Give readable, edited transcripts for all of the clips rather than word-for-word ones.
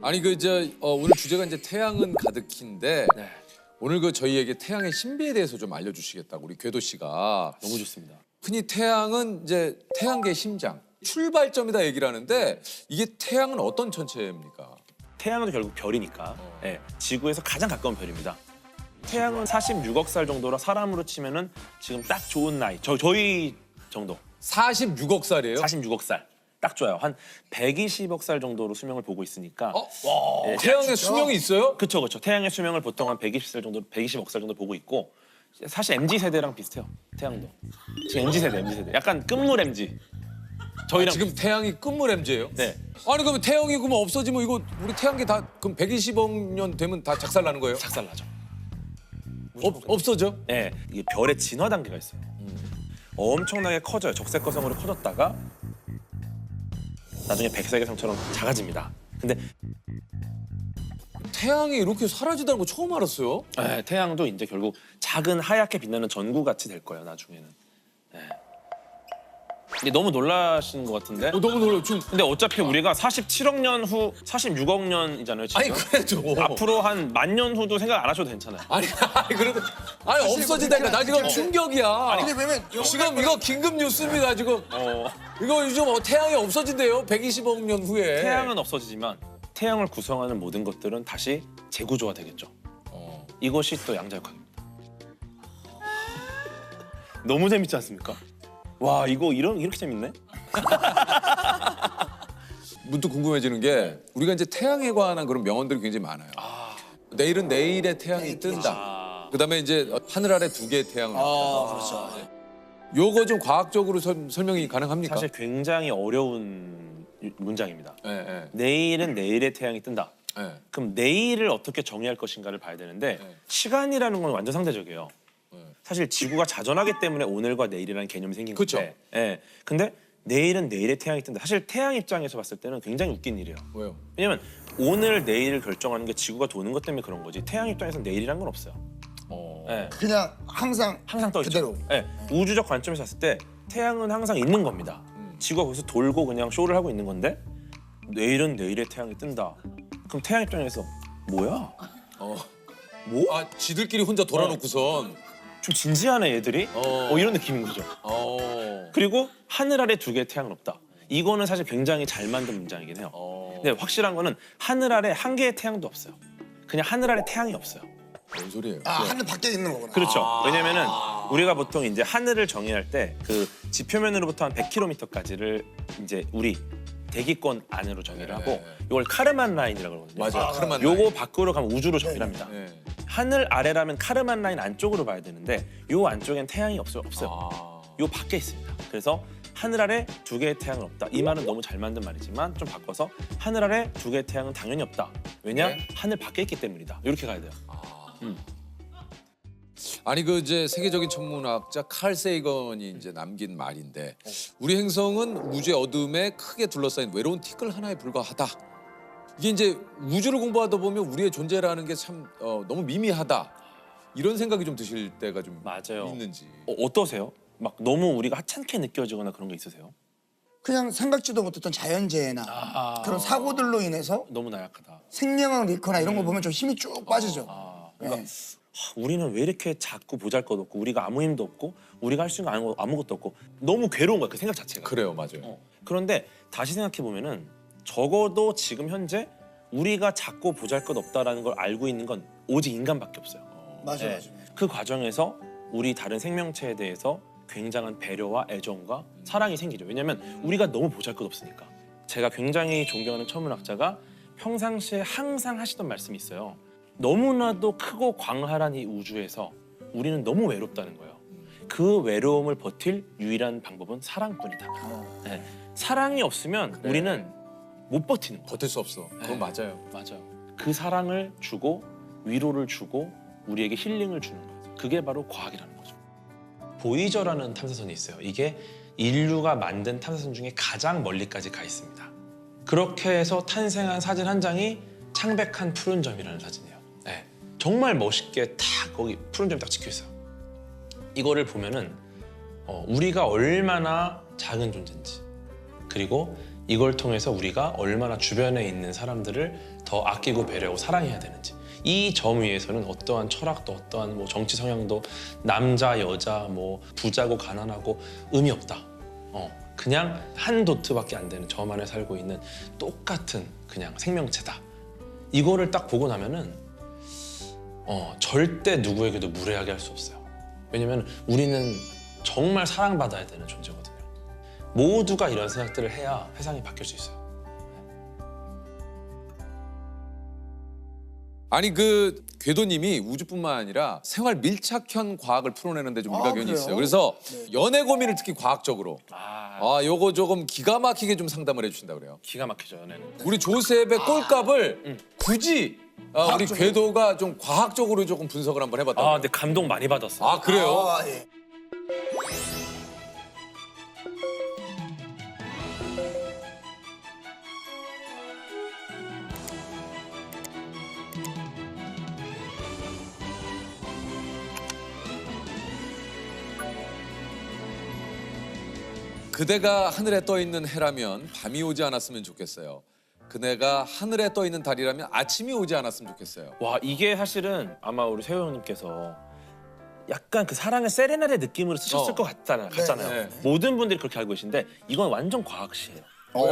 아니 오늘 주제가 이제 태양은 가득히인데 네. 오늘 저희에게 태양의 신비에 대해서 좀 알려주시겠다고 우리 궤도 씨가. 너무 좋습니다. 흔히 태양은 이제 태양계의 심장, 출발점이다 얘기를 하는데 이게 태양은 어떤 천체입니까? 태양은 결국 별이니까 예, 지구에서 가장 가까운 별입니다. 태양은 46억 살 정도라 사람으로 치면은 지금 딱 좋은 나이. 저희 정도. 46억 살이에요? 46억 살. 딱 좋아요. 한 120억 살 정도로 수명을 보고 있으니까. 예, 태양의 수명이 있어요? 그렇죠. 태양의 수명을 보통 한 120살 정도, 120억 살 정도 보고 있고 사실 MZ 세대랑 비슷해요. 태양도. 지금 MZ 세대. 약간 끝물 MZ. 저희랑 지금 태양이 끝물 MZ예요? 네. 아니 그러면 태양이 그러면 없어지면 이거 우리 태양계 다 그럼 120억 년 되면 다 작살나는 거예요? 작살나죠. 없어져? 네, 이게 별의 진화 단계가 있어요. 엄청나게 커져요. 적색거성으로 커졌다가 나중에 백색의성처럼 작아집니다. 근데 태양이 이렇게 사라지다는 거 처음 알았어요. 태양도 이제 결국 작은 하얗게 빛나는 전구 같이 될 거예요. 나중에는. 네. 근데 너무 놀라시는 것 같은데. 너무 놀라요. 지금 근데 어차피 우리가 47억 년 후 46억 년이잖아요. 지금. 아니 그래도 앞으로 한 1000년 후도 생각 안 하셔도 괜찮아요. 아니 그래도 아니 없어진다니까 나 지금 충격이야. 근데 왜냐면 지금 이거 긴급 뉴스입니다 지금. 이거 요즘 태양이 없어진대요 120억 년 후에. 태양은 없어지지만 태양을 구성하는 모든 것들은 다시 재구조화 되겠죠. 이것이 또 양자역학입니다. 너무 재밌지 않습니까? 와 이거 이렇게 재밌네? 문득 궁금해지는 게 우리가 이제 태양에 관한 그런 명언들이 굉장히 많아요. 내일은 내일의 태양이 뜬다. 그다음에 이제 하늘 아래 두 개의 태양을. 그렇죠. 요거 좀 과학적으로 설명이 가능합니까? 사실 굉장히 어려운 문장입니다. 예. 내일은 내일의 태양이 뜬다. 예. 그럼 내일을 어떻게 정의할 것인가를 봐야 되는데 네. 시간이라는 건 완전 상대적이에요. 사실 지구가 자전하기 때문에 오늘과 내일이라는 개념이 생긴 그쵸. 건데. 예. 근데 내일은 내일의 태양이 뜬다. 사실 태양 입장에서 봤을 때는 굉장히 웃긴 일이에요. 왜요? 왜냐면 오늘 내일을 결정하는 게 지구가 도는 것 때문에 그런 거지. 태양 입장에서는 내일이란 건 없어요. 예. 그냥 항상 항상 떠 있죠. 그대로. 예. 우주적 관점에서 봤을 때 태양은 항상 있는 겁니다. 지구가 거기서 돌고 그냥 쇼를 하고 있는 건데 내일은 내일의 태양이 뜬다. 그럼 태양 입장에서 뭐야? 뭐? 아 지들끼리 혼자 돌아놓고선. 좀 진지하네 얘들이? 이런 느낌인 거죠. 그리고 하늘 아래 두 개의 태양은 없다. 이거는 사실 굉장히 잘 만든 문장이긴 해요. 근데 확실한 거는 하늘 아래 한 개의 태양도 없어요. 그냥 하늘 아래 태양이 없어요. 뭔 소리예요? 하늘 밖에 있는 거구나. 그렇죠. 왜냐면은 우리가 보통 이제 하늘을 정의할 때 그 지표면으로부터 한 100km까지를 이제 우리 대기권 안으로 정의를 하고 이걸 카르만 라인이라고 그러거든요. 맞아요. 카르만 요거 라인. 밖으로 가면 우주로 정의를 합니다. 네. 하늘 아래라면 카르만 라인 안쪽으로 봐야 되는데 요 안쪽엔 태양이 없어요. 요 밖에 있습니다. 그래서 하늘 아래 두 개의 태양은 없다. 이 말은 너무 잘 만든 말이지만 좀 바꿔서 하늘 아래 두 개의 태양은 당연히 없다. 왜냐? 네. 하늘 밖에 있기 때문이다. 이렇게 가야 돼요. 아니 이제 세계적인 천문학자 칼 세이건이 이제 남긴 말인데 우리 행성은 우주의 어둠에 크게 둘러싸인 외로운 티끌 하나에 불과하다. 이게 이제 우주를 공부하다 보면 우리의 존재라는 게 참 너무 미미하다. 이런 생각이 좀 드실 때가 좀 맞아요. 있는지. 어떠세요? 막 너무 우리가 하찮게 느껴지거나 그런 게 있으세요? 그냥 생각지도 못했던 자연재해나 그런 사고들로 인해서 너무 나약하다. 생명을 잃거나 이런 거 보면 좀 힘이 쭉 빠지죠. 그러니까 네. 우리는 왜 이렇게 작고 보잘것없고 우리가 아무 힘도 없고 우리가 할 수 있는 거 아무것도 없고 너무 괴로운 거야 그 생각 자체가. 그래요, 맞아요. 그런데 다시 생각해 보면은 적어도 지금 현재 우리가 작고 보잘것없다라는 걸 알고 있는 건 오직 인간밖에 없어요. 맞아. 그 과정에서 우리 다른 생명체에 대해서 굉장한 배려와 애정과 사랑이 생기죠. 왜냐하면 우리가 너무 보잘것없으니까. 제가 굉장히 존경하는 천문학자가 평상시에 항상 하시던 말씀이 있어요. 너무나도 크고 광활한 이 우주에서 우리는 너무 외롭다는 거예요. 그 외로움을 버틸 유일한 방법은 사랑뿐이다. 네. 사랑이 없으면 우리는 못 버티는 거예요. 버틸 수 없어. 그건 맞아요. 맞아요. 그 사랑을 주고 위로를 주고 우리에게 힐링을 주는 거예요. 그게 바로 과학이라는 거죠. 보이저라는 탐사선이 있어요. 이게 인류가 만든 탐사선 중에 가장 멀리까지 가 있습니다. 그렇게 해서 탄생한 사진 한 장이 창백한 푸른 점이라는 사진이에요. 네. 정말 멋있게 딱 거기 푸른 점이 딱 찍혀 있어요. 이거를 보면은 우리가 얼마나 작은 존재인지 그리고 이걸 통해서 우리가 얼마나 주변에 있는 사람들을 더 아끼고 배려하고 사랑해야 되는지 이 점 위에서는 어떠한 철학도 어떠한 뭐 정치 성향도 남자 여자 뭐 부자고 가난하고 의미 없다. 그냥 한 도트밖에 안 되는 점 안에 살고 있는 똑같은 그냥 생명체다. 이거를 딱 보고 나면은 절대 누구에게도 무례하게 할 수 없어요. 왜냐면 우리는 정말 사랑받아야 되는 존재거든요. 모두가 이런 생각들을 해야 세상이 바뀔 수 있어요. 아니 그 궤도님이 우주뿐만 아니라 생활 밀착형 과학을 풀어내는 데 좀 일가견이 그래요? 있어요. 그래서 네. 연애 고민을 특히 과학적으로 요거 조금 기가 막히게 좀 상담을 해주신다 그래요. 기가 막히죠 연애는. 우리 조셉의 꼴값을 굳이 우리 궤도가 좀 과학적으로 조금 분석을 한번 해봤다고. 근데 감동 많이 받았어. 아 그래요? 예. 그대가 하늘에 떠 있는 해라면 밤이 오지 않았으면 좋겠어요. 그대가 하늘에 떠 있는 달이라면 아침이 오지 않았으면 좋겠어요. 와 이게 사실은 아마 우리 세호 형님께서 약간 그 사랑의 세레나데 느낌으로 쓰셨을 것 같잖아요. 네. 모든 분들이 그렇게 알고 계신데 이건 완전 과학시예요.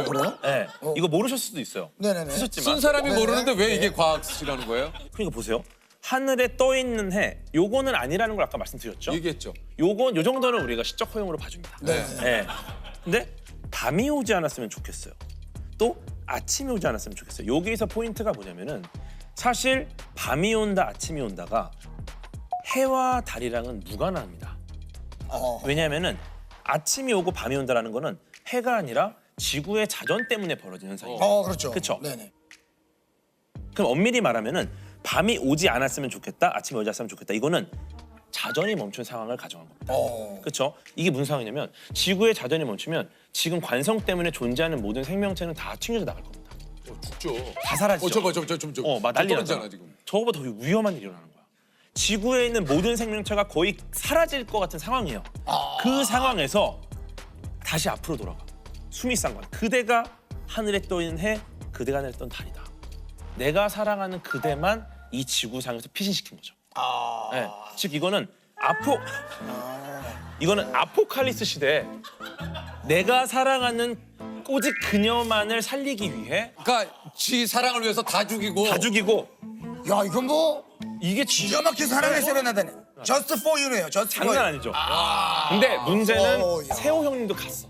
그래요? 네. 이거 모르셨을 수도 있어요. 네네네. 쓰셨지만. 쓴 사람이 네네. 모르는데 왜 네. 이게 과학이라는 거예요? 그러니까 보세요. 하늘에 떠 있는 해, 요거는 아니라는 걸 아까 말씀드렸죠. 얘기했죠. 요건 요 정도는 우리가 시적 허용으로 봐줍니다. 네. 네. 근데 밤이 오지 않았으면 좋겠어요. 또 아침이 오지 않았으면 좋겠어요. 여기에서 포인트가 뭐냐면은 사실 밤이 온다, 아침이 온다가 해와 달이랑은 무관합니다. 왜냐하면은 아침이 오고 밤이 온다라는 거는 해가 아니라 지구의 자전 때문에 벌어진 현상이에요. 그렇죠. 그쵸? 네네. 그럼 엄밀히 말하면은 밤이 오지 않았으면 좋겠다, 아침이 오지 않았으면 좋겠다. 이거는 자전이 멈춘 상황을 가정한 겁니다. 그렇죠? 이게 무슨 상황이냐면 지구의 자전이 멈추면 지금 관성 때문에 존재하는 모든 생명체는 다 튕겨져 나갈 겁니다. 죽죠. 다 사라지죠. 막 난리 떨어지잖아 나잖아. 지금. 저거보다 더 위험한 일이 일어나는 거야. 지구에 있는 모든 생명체가 거의 사라질 것 같은 상황이에요. 그 상황에서 다시 앞으로 돌아가. 수미상관. 그대가 하늘에 떠 있는 해, 그대가 하늘에 뜬 달이다. 내가 사랑하는 그대만 이 지구상에서 피신시킨 거죠. 네. 즉 이거는 이거는 아포칼립스 시대에 내가 사랑하는 오직 그녀만을 살리기 위해 그러니까 지 사랑을 위해서 다 죽이고. 다 죽이고 야 이건 뭐 이게 기가 막힌 사랑의 세레나다네. Just for you네요. Just for 장난 you. 아니죠. 근데 문제는 야. 세호 형님도 갔어.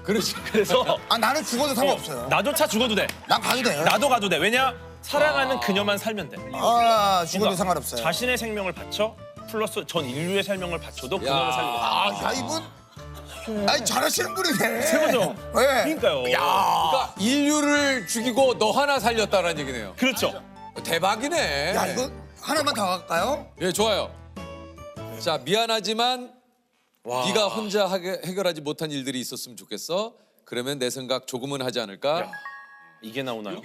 그렇지. 그래서 나는 죽어도 상관없어요. 나조차 죽어도 돼. 난 가도 돼요. 나도 가도 돼. 왜냐? 사랑하는 그녀만 살면 돼. 죽어도 그러니까 상관없어요. 자신의 생명을 바쳐 플러스 전 인류의 생명을 바쳐도 그녀를 살리겠다. 야 이분. 아니 잘하시는 분이네. 세호죠. 네. 그러니까요. 그러니까 인류를 죽이고 너 하나 살렸다라는 얘기네요. 그렇죠. 대박이네. 야 이거 하나만 더 할까요? 예, 좋아요. 자, 미안하지만 네가 혼자 해결하지 못한 일들이 있었으면 좋겠어. 그러면 내 생각 조금은 하지 않을까? 야. 이게 나오나요?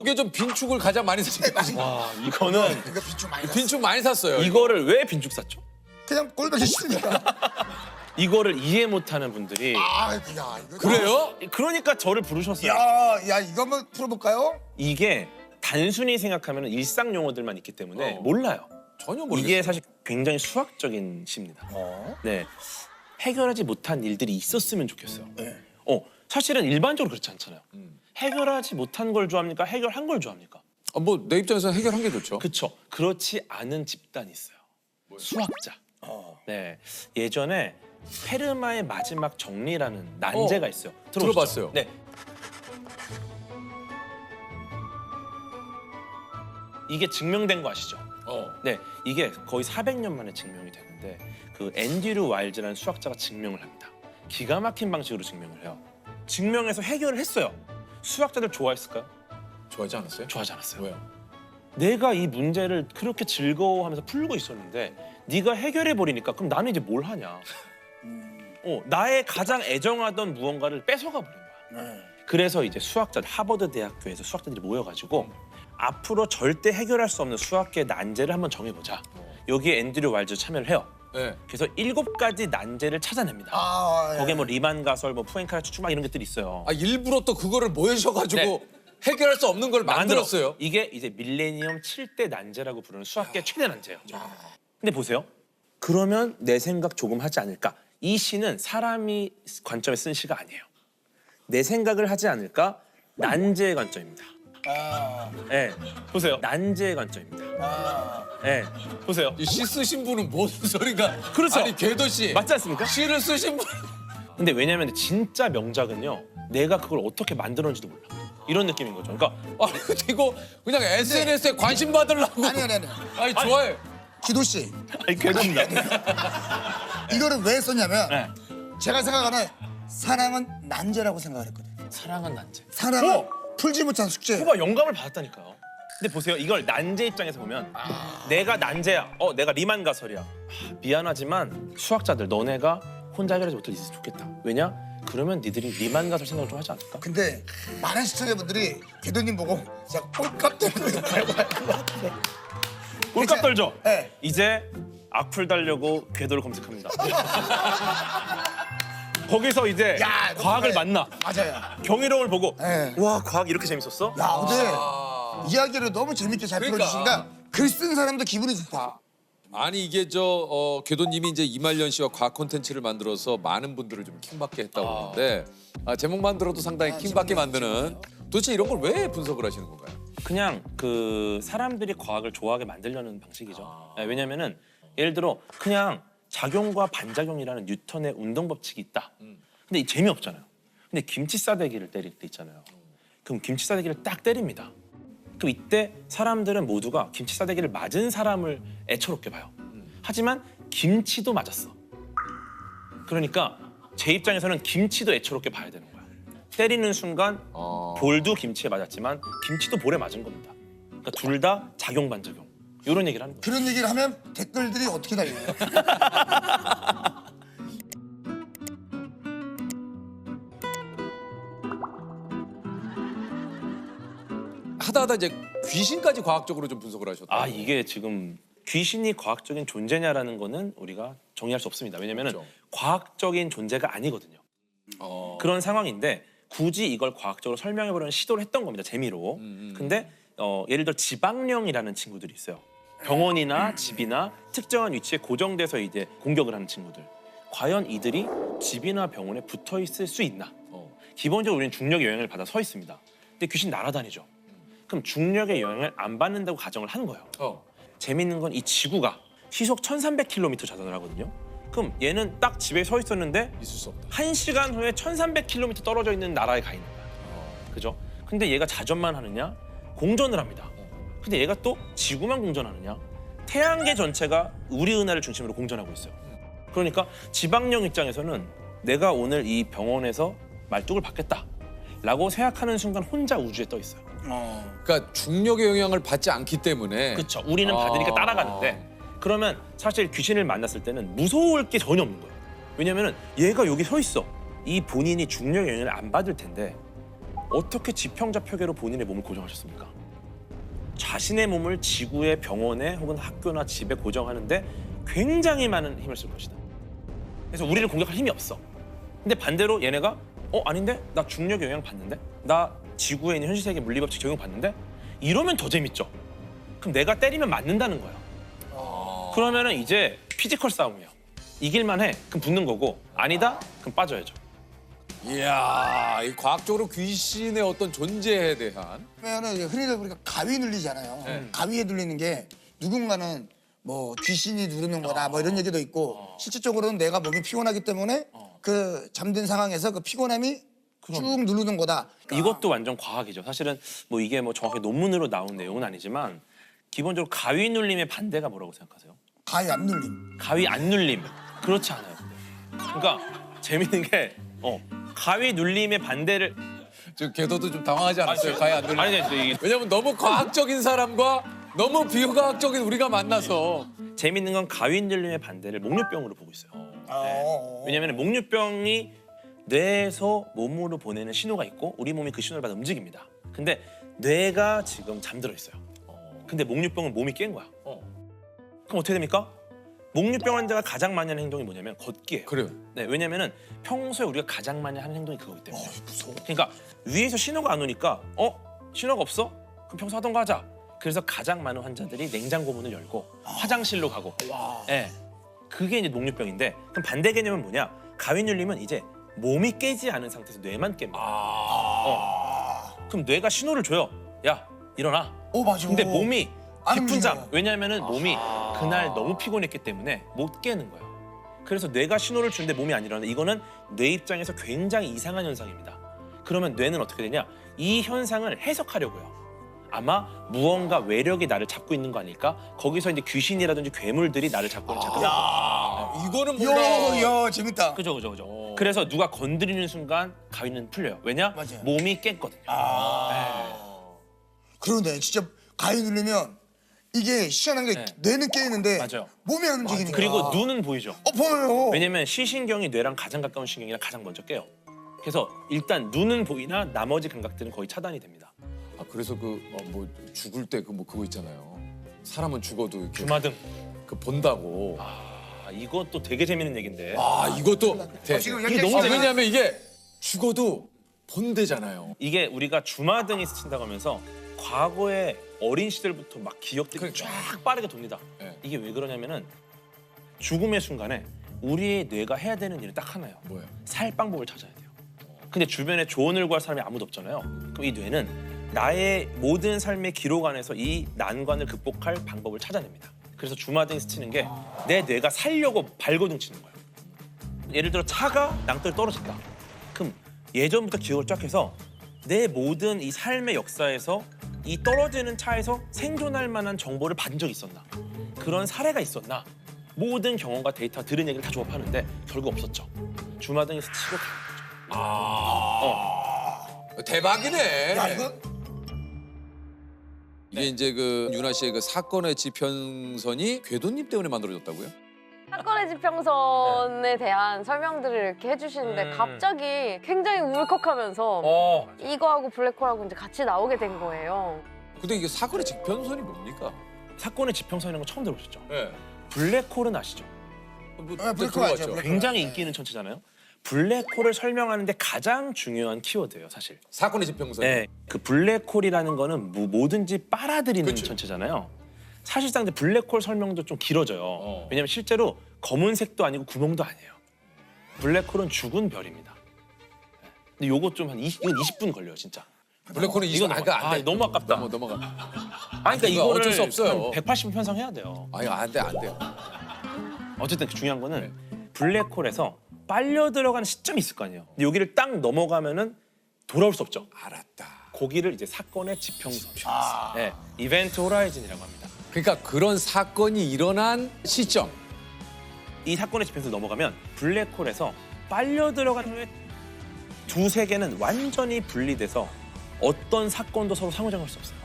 이게 좀 빈축을 가장 많이 샀어요. 와 이거는 이거 비축 많이. 빈축 많이 샀어요. 이거를 왜 빈축 샀죠? 그냥 꼴보기 싫으니까. 이거를 이해 못하는 분들이 야 이거. 그래요? 그러니까 저를 부르셨어요. 야 이거 한번 풀어볼까요? 이게 단순히 생각하면 일상 용어들만 있기 때문에 몰라요. 전혀 모르겠어요. 이게 사실 굉장히 수학적인 시입니다. 네, 해결하지 못한 일들이 있었으면 좋겠어요. 네. 사실은 일반적으로 그렇지 않잖아요. 해결하지 못한 걸 좋아합니까? 해결한 걸 좋아합니까? 뭐 내 입장에서 해결한 게 좋죠. 그렇죠. 그렇지 않은 집단이 있어요. 수학자. 네, 예전에 페르마의 마지막 정리라는 난제가 있어요. 들어봤어요. 네. 이게 증명된 거 아시죠? 네, 이게 거의 400년 만에 증명이 되는데 그 앤드류 와일즈라는 수학자가 증명을 합니다. 기가 막힌 방식으로 증명을 해요. 증명해서 해결을 했어요. 수학자들 좋아했을까요? 좋아하지 않았어요? 좋아하지 않았어요. 왜요? 내가 이 문제를 그렇게 즐거워하면서 풀고 있었는데 네가 해결해 버리니까 그럼 나는 이제 뭘 하냐? 나의 가장 애정하던 무언가를 뺏어가 버린 거야. 그래서 이제 하버드 대학교에서 수학자들이 모여가지고 앞으로 절대 해결할 수 없는 수학계 난제를 한번 정해보자. 여기에 앤드류 와일즈 참여를 해요. 네. 그래서 7가지 난제를 찾아냅니다. 거기에 뭐 리만 가설, 뭐 푸엔카라 추출막 이런 것들이 있어요. 아 일부러 또 그거를 모여셔가지고 네. 해결할 수 없는 걸 만들었어요. 이게 이제 밀레니엄 7대 난제라고 부르는 수학계 최대 난제예요. 근데 보세요. 그러면 내 생각 조금 하지 않을까? 이 시는 사람이 관점에 쓴 시가 아니에요. 내 생각을 하지 않을까? 난제의 관점입니다. 네, 보세요. 난제의 관점입니다. 네, 보세요. 이 시 쓰신 분은 무슨 소리가? 그렇죠. 아니 궤도 씨. 맞지 않습니까? 시를 쓰신 분. 근데 왜냐면 진짜 명작은요. 내가 그걸 어떻게 만들었는지도 몰라. 이런 느낌인 거죠. 그러니까 아 이거 그냥 SNS에 관심 받으려고. 아니. 아니 좋아해. 기도 씨, 아니 궤도입니다. 이거를 왜 썼냐면 네. 제가 생각하는 사랑은 난제라고 생각을 했거든. 사랑은 난제. 사랑은 풀지 못한 숙제. 후가 영감을 받았다니까요. 근데 보세요. 이걸 난제 입장에서 보면 내가 난제야. 내가 리만 가설이야. 미안하지만 수학자들 너네가 혼자 해결하지 못할 수 좋겠다. 왜냐? 그러면 니들이 리만 가설 생각을 좀 하지 않을까? 근데 많은 시청자분들이 궤도님 보고 진짜 꼴값 때리고 말고 할 것 같아. 꼴값 떨죠? 네. 이제 악플 달려고 궤도를 검색합니다. 거기서 이제 야, 과학을 그래. 만나. 맞아요. 경이로움을 보고 네. 와 과학 이렇게 재밌었어? 야, 근데 이야기를 너무 재밌게 잘 그러니까. 풀어주시니까 글 쓴 사람도 기분이 좋다. 아니 이게 궤도님이 이제 이말년 씨와 과학 콘텐츠를 만들어서 많은 분들을 좀 킹받게 했다고 하는데 제목만 들어도 상당히 킹받게 만드는 도대체 이런 걸 왜 분석을 하시는 건가요? 그냥 그 사람들이 과학을 좋아하게 만들려는 방식이죠. 네, 왜냐면은 예를 들어 그냥 작용과 반작용이라는 뉴턴의 운동 법칙이 있다. 근데 이 재미없잖아요. 근데 김치 싸대기를 때릴 때 있잖아요. 그럼 김치 싸대기를 딱 때립니다. 그럼 이때 사람들은 모두가 김치 싸대기를 맞은 사람을 애처롭게 봐요. 하지만 김치도 맞았어. 그러니까 제 입장에서는 김치도 애처롭게 봐야 되는 거야. 때리는 순간 볼도 김치에 맞았지만 김치도 볼에 맞은 겁니다. 그러니까 둘 다 작용 반작용. 이런 얘기를 하는 거예요. 그런 얘기를 하면 댓글들이 어떻게 달려요? 하다 이제 귀신까지 과학적으로 좀 분석을 하셨다. 이게 지금 귀신이 과학적인 존재냐라는 거는 우리가 정의할 수 없습니다. 왜냐면은 그렇죠. 과학적인 존재가 아니거든요. 그런 상황인데 굳이 이걸 과학적으로 설명해보려는 시도를 했던 겁니다. 재미로. 근데 예를 들어 지방령이라는 친구들이 있어요. 병원이나 집이나 특정한 위치에 고정돼서 이제 공격을 하는 친구들. 과연 이들이 집이나 병원에 붙어 있을 수 있나? 기본적으로 우리는 중력의 영향을 받아 서 있습니다. 근데 귀신 날아다니죠. 그럼 중력의 영향을 안 받는다고 가정을 한 거예요. 재밌는 건 이 지구가 시속 1300km 자전을 하거든요. 그럼 얘는 딱 집에 서 있었는데 있을 수 없다. 1시간 후에 1300km 떨어져 있는 나라에 가 있는 거야. 그죠? 근데 얘가 자전만 하느냐? 공전을 합니다. 근데 얘가 또 지구만 공전하느냐? 태양계 전체가 우리 은하를 중심으로 공전하고 있어요. 그러니까 지방령 입장에서는 내가 오늘 이 병원에서 말뚝을 받겠다라고 생각하는 순간 혼자 우주에 떠 있어요. 그러니까 중력의 영향을 받지 않기 때문에. 그렇죠. 우리는 받으니까 따라가는데 그러면 사실 귀신을 만났을 때는 무서울 게 전혀 없는 거예요. 왜냐면은 얘가 여기 서 있어. 이 본인이 중력의 영향을 안 받을 텐데 어떻게 지평자 표계로 본인의 몸을 고정하셨습니까? 자신의 몸을 지구의 병원에 혹은 학교나 집에 고정하는데 굉장히 많은 힘을 쓸 것이다. 그래서 우리를 공격할 힘이 없어. 근데 반대로 얘네가 아닌데? 나 중력의 영향 받는데? 나 지구에 있는 현실세계 물리법칙 적용 받는데? 이러면 더 재밌죠. 그럼 내가 때리면 맞는다는 거야. 그러면은 이제 피지컬 싸움이에요. 이길만 해. 그럼 붙는 거고 아니다? 그럼 빠져야죠. 이야, 이 과학적으로 귀신의 어떤 존재에 대한. 그러면은 흔히들 우리가 가위 눌리잖아요. 네. 가위에 눌리는 게 누군가는 뭐 귀신이 누르는 거다 뭐 이런 얘기도 있고 실질적으로는 내가 몸이 피곤하기 때문에 그 잠든 상황에서 그 피곤함이 쭉 누르는 거다. 이것도 완전 과학이죠. 사실은 뭐 이게 뭐 정확히 논문으로 나온 내용은 아니지만 기본적으로 가위 눌림의 반대가 뭐라고 생각하세요? 가위 안 눌림. 가위 안 눌림. 그렇지 않아요. 그러니까 재밌는 게 가위 눌림의 반대를 지금 궤도도 좀 당황하지 않았어요? 가위 안 들려. 아니 이게 왜냐면 너무 과학적인 사람과 너무 비과학적인 우리가 만나서. 재밌는 건 가위 눌림의 반대를 목류병으로 보고 있어요. 왜냐하면 목류병이 뇌에서 몸으로 보내는 신호가 있고 우리 몸이 그 신호를 받아 움직입니다. 근데 뇌가 지금 잠들어 있어요. 근데 목류병은 몸이 깬 거야. 그럼 어떻게 됩니까? 목류병 환자가 가장 많이 하는 행동이 뭐냐면 걷기예요. 그래요. 네, 왜냐면은 평소에 우리가 가장 많이 하는 행동이 그거기 때문에. 무서워. 그러니까 위에서 신호가 안 오니까 신호가 없어? 그럼 평소 하던 거 하자. 그래서 가장 많은 환자들이 냉장고 문을 열고 화장실로 가고. 네, 그게 이제 목류병인데 그럼 반대 개념은 뭐냐? 가위눌림은 이제 몸이 깨지 않은 상태에서 뇌만 깹니다. 그럼 뇌가 신호를 줘요. 야, 일어나. 맞아. 근데 몸이 안 깊은 잠. 움직여요. 왜냐하면은 몸이 그날 너무 피곤했기 때문에 못 깨는 거예요. 그래서 뇌가 신호를 주는데 몸이 안 일어나는 이거는 뇌 입장에서 굉장히 이상한 현상입니다. 그러면 뇌는 어떻게 되냐? 이 현상을 해석하려고요. 아마 무언가 외력이 나를 잡고 있는 거 아닐까? 거기서 이제 귀신이라든지 괴물들이 나를 잡고 있는 착각을 하고. 이거는 몰라. 야, 재밌다. 그죠. 그래서 누가 건드리는 순간 가위는 풀려요. 왜냐? 맞아요. 몸이 깼거든요. 그러네. 진짜 가위 누르면 이게 희한한 게 네. 뇌는 깨있는데 맞아요. 몸이 안 움직이니까. 그리고 눈은 보이죠. 보여요. 왜냐면 시신경이 뇌랑 가장 가까운 신경이라 가장 먼저 깨요. 그래서 일단 눈은 보이나 나머지 감각들은 거의 차단이 됩니다. 그래서 뭐 죽을 때 그거 있잖아요. 사람은 죽어도 이렇게 주마등. 본다고. 이것도 되게 재밌는 얘긴데. 이것도 지금 이게 너무 재밌- 왜냐면 이게 죽어도 본대잖아요. 이게 우리가 주마등이 스친다고 하면서 과거의 어린 시절부터 막 기억들이 쫙 빠르게 돕니다. 네. 이게 왜 그러냐면은 죽음의 순간에 우리의 뇌가 해야 되는 일은 딱 하나예요. 뭐예요? 살 방법을 찾아야 돼요. 근데 주변에 조언을 구할 사람이 아무도 없잖아요. 그럼 이 뇌는 나의 모든 삶의 기록 안에서 이 난관을 극복할 방법을 찾아냅니다. 그래서 주마등이 스치는 게 내 뇌가 살려고 발버둥 치는 거예요. 예를 들어 차가 낭떠러 떨어진다. 그럼 예전부터 기억을 쫙 해서 내 모든 이 삶의 역사에서 이 떨어지는 차에서 생존할 만한 정보를 받은 적이 있었나? 그런 사례가 있었나? 모든 경험과 데이터 들은 얘기를 다 조합하는데 결국 없었죠. 주마등이 스치고 대박이네. 야, 이거 이게 이제 유나 씨의 사건의 지평선이 궤도님 때문에 만들어졌다고요? 사건의 지평선에 대한 설명들을 이렇게 해주시는데 갑자기 굉장히 울컥하면서 이거하고 블랙홀하고 이제 같이 나오게 된 거예요. 근데 이게 사건의 지평선이 뭡니까? 사건의 지평선이라는 거 처음 들어보셨죠? 네. 블랙홀은 아시죠? 블랙홀 알죠, 블랙홀. 굉장히 인기 있는 천체잖아요. 블랙홀을 설명하는데 가장 중요한 키워드예요, 사실. 사건의 지평선. 네, 그 블랙홀이라는 거는 뭐든지 빨아들이는 그치. 천체잖아요. 사실상 이제 블랙홀 설명도 좀 길어져요. 왜냐면 실제로 검은색도 아니고 구멍도 아니에요. 블랙홀은 죽은 별입니다. 근데 요거 좀 이건 20분 걸려요, 진짜. 블랙홀은 이건 안 돼. 너무 아깝다. 넘어가. 아니, 그러니까 이거 이거를 어쩔 수 없어요. 180분 편성해야 돼요. 안 돼. 어쨌든 중요한 거는 블랙홀에서 빨려 들어가는 시점이 있을 거 아니에요. 근데 여기를 딱 넘어가면은 돌아올 수 없죠. 알았다. 거기를 이제 사건의 지평선, 네, 이벤트 호라이즌이라고 합니다. 그러니까 그런 사건이 일어난 시점. 이 사건의 지평선을 넘어가면 블랙홀에서 빨려 들어가는 후에 두 세계는 완전히 분리돼서 어떤 사건도 서로 상호작용할 수 없어요.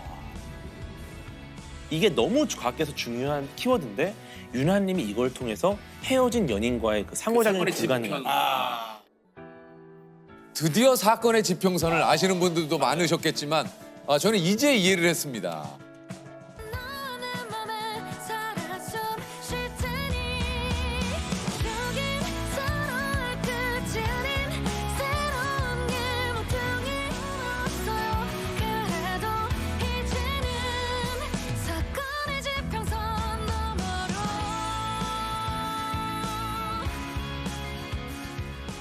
이게 너무 과학계에서 중요한 키워드인데 윤하님이 이걸 통해서 헤어진 연인과의 그 상호작용이 불가능한 드디어 사건의 지평선을 아시는 분들도 많으셨겠지만 저는 이제 이해를 했습니다. 너의 맘에 살아 숨 쉴 테니 여긴 서로의 끝이 아닌 새로운 게 모퉁이 없어요. 그래도 이제는 사건의 지평선 너머로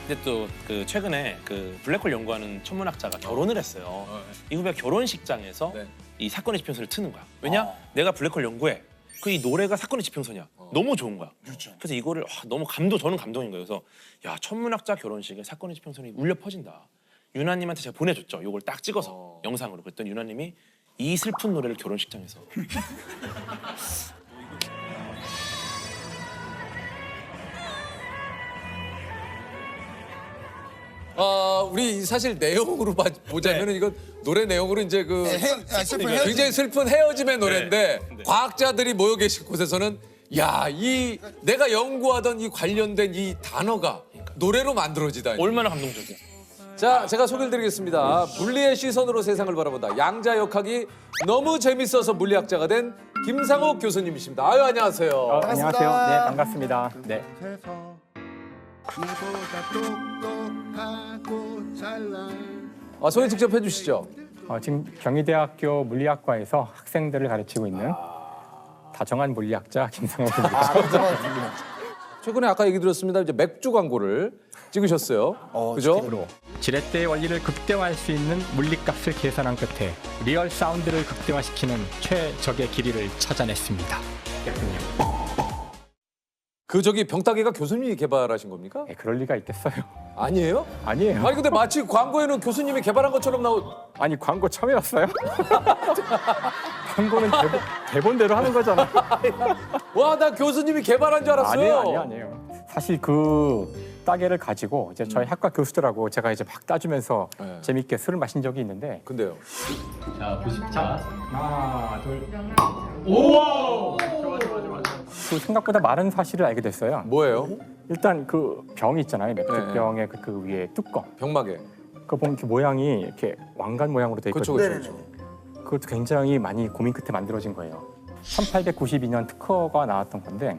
근데 또 그 최근에 그 블랙홀 연구하는 천문학자가 결혼을 했어요. 이 후배가 결혼식장에서 네. 이 사건의 지평선을 트는 거야. 왜냐? 내가 블랙홀 연구해. 그 이 노래가 사건의 지평선이야. 너무 좋은 거야. 그렇죠. 그래서 이거를 너무 저는 감동인 거예요. 그래서 야, 천문학자 결혼식에 사건의 지평선이 울려 퍼진다. 유나님한테 제가 보내줬죠. 이걸 딱 찍어서 영상으로. 그랬더니 유나님이 이 슬픈 노래를 결혼식장에서 우리 사실 내용으로 보자면은 이거 노래 내용으로 이제 슬픈 헤어짐. 굉장히 슬픈 헤어짐의 노래인데 네. 과학자들이 모여 계실 곳에서는 이 내가 연구하던 이 관련된 이 단어가 노래로 만들어지다니. 얼마나 감동적이야. 자, 제가 소개를 드리겠습니다. 분리의 시선으로 세상을 바라본다. 양자 역학이 너무 재밌어서 물리학자가 된 김상욱 교수님이십니다. 아유, 안녕하세요. 반갑습니다. 안녕하세요. 네, 반갑습니다. 네. 소개 직접 해주시죠. 지금 경희대학교 물리학과에서 학생들을 가르치고 있는 다정한 물리학자 김상욱입니다. 최근에 아까 얘기 들었습니다. 이제 맥주 광고를 찍으셨어요. 그죠? 지렛대의 원리를 극대화할 수 있는 물리값을 계산한 끝에 리얼 사운드를 극대화시키는 최적의 길이를 찾아냈습니다. 그 저기 병따개가 교수님이 개발하신 겁니까? 네, 그럴 리가 있겠어요? 아니에요? 아니에요. 아니 근데 마치 광고에는 교수님이 개발한 것처럼 아니 광고 처음이었어요? 광고는 대본대로 하는 거잖아. 와, 나 교수님이 개발한 줄 알았어요. 아니에요. 사실 그 따개를 가지고 이제 저희 학과 교수들하고 제가 이제 막 따주면서 네. 재밌게 술을 마신 적이 있는데. 근데요. 자, 보십자. 하나, 둘. 오! 그 생각보다 많은 사실을 알게 됐어요. 뭐예요? 일단 그 병 있잖아요. 맥주병의 그 위에 뚜껑. 병마개. 그거 보면 이렇게 모양이 이렇게 왕관 모양으로 돼 그렇죠, 있거든요. 그렇죠. 그것도 굉장히 많이 고민 끝에 만들어진 거예요. 1892년 특허가 나왔던 건데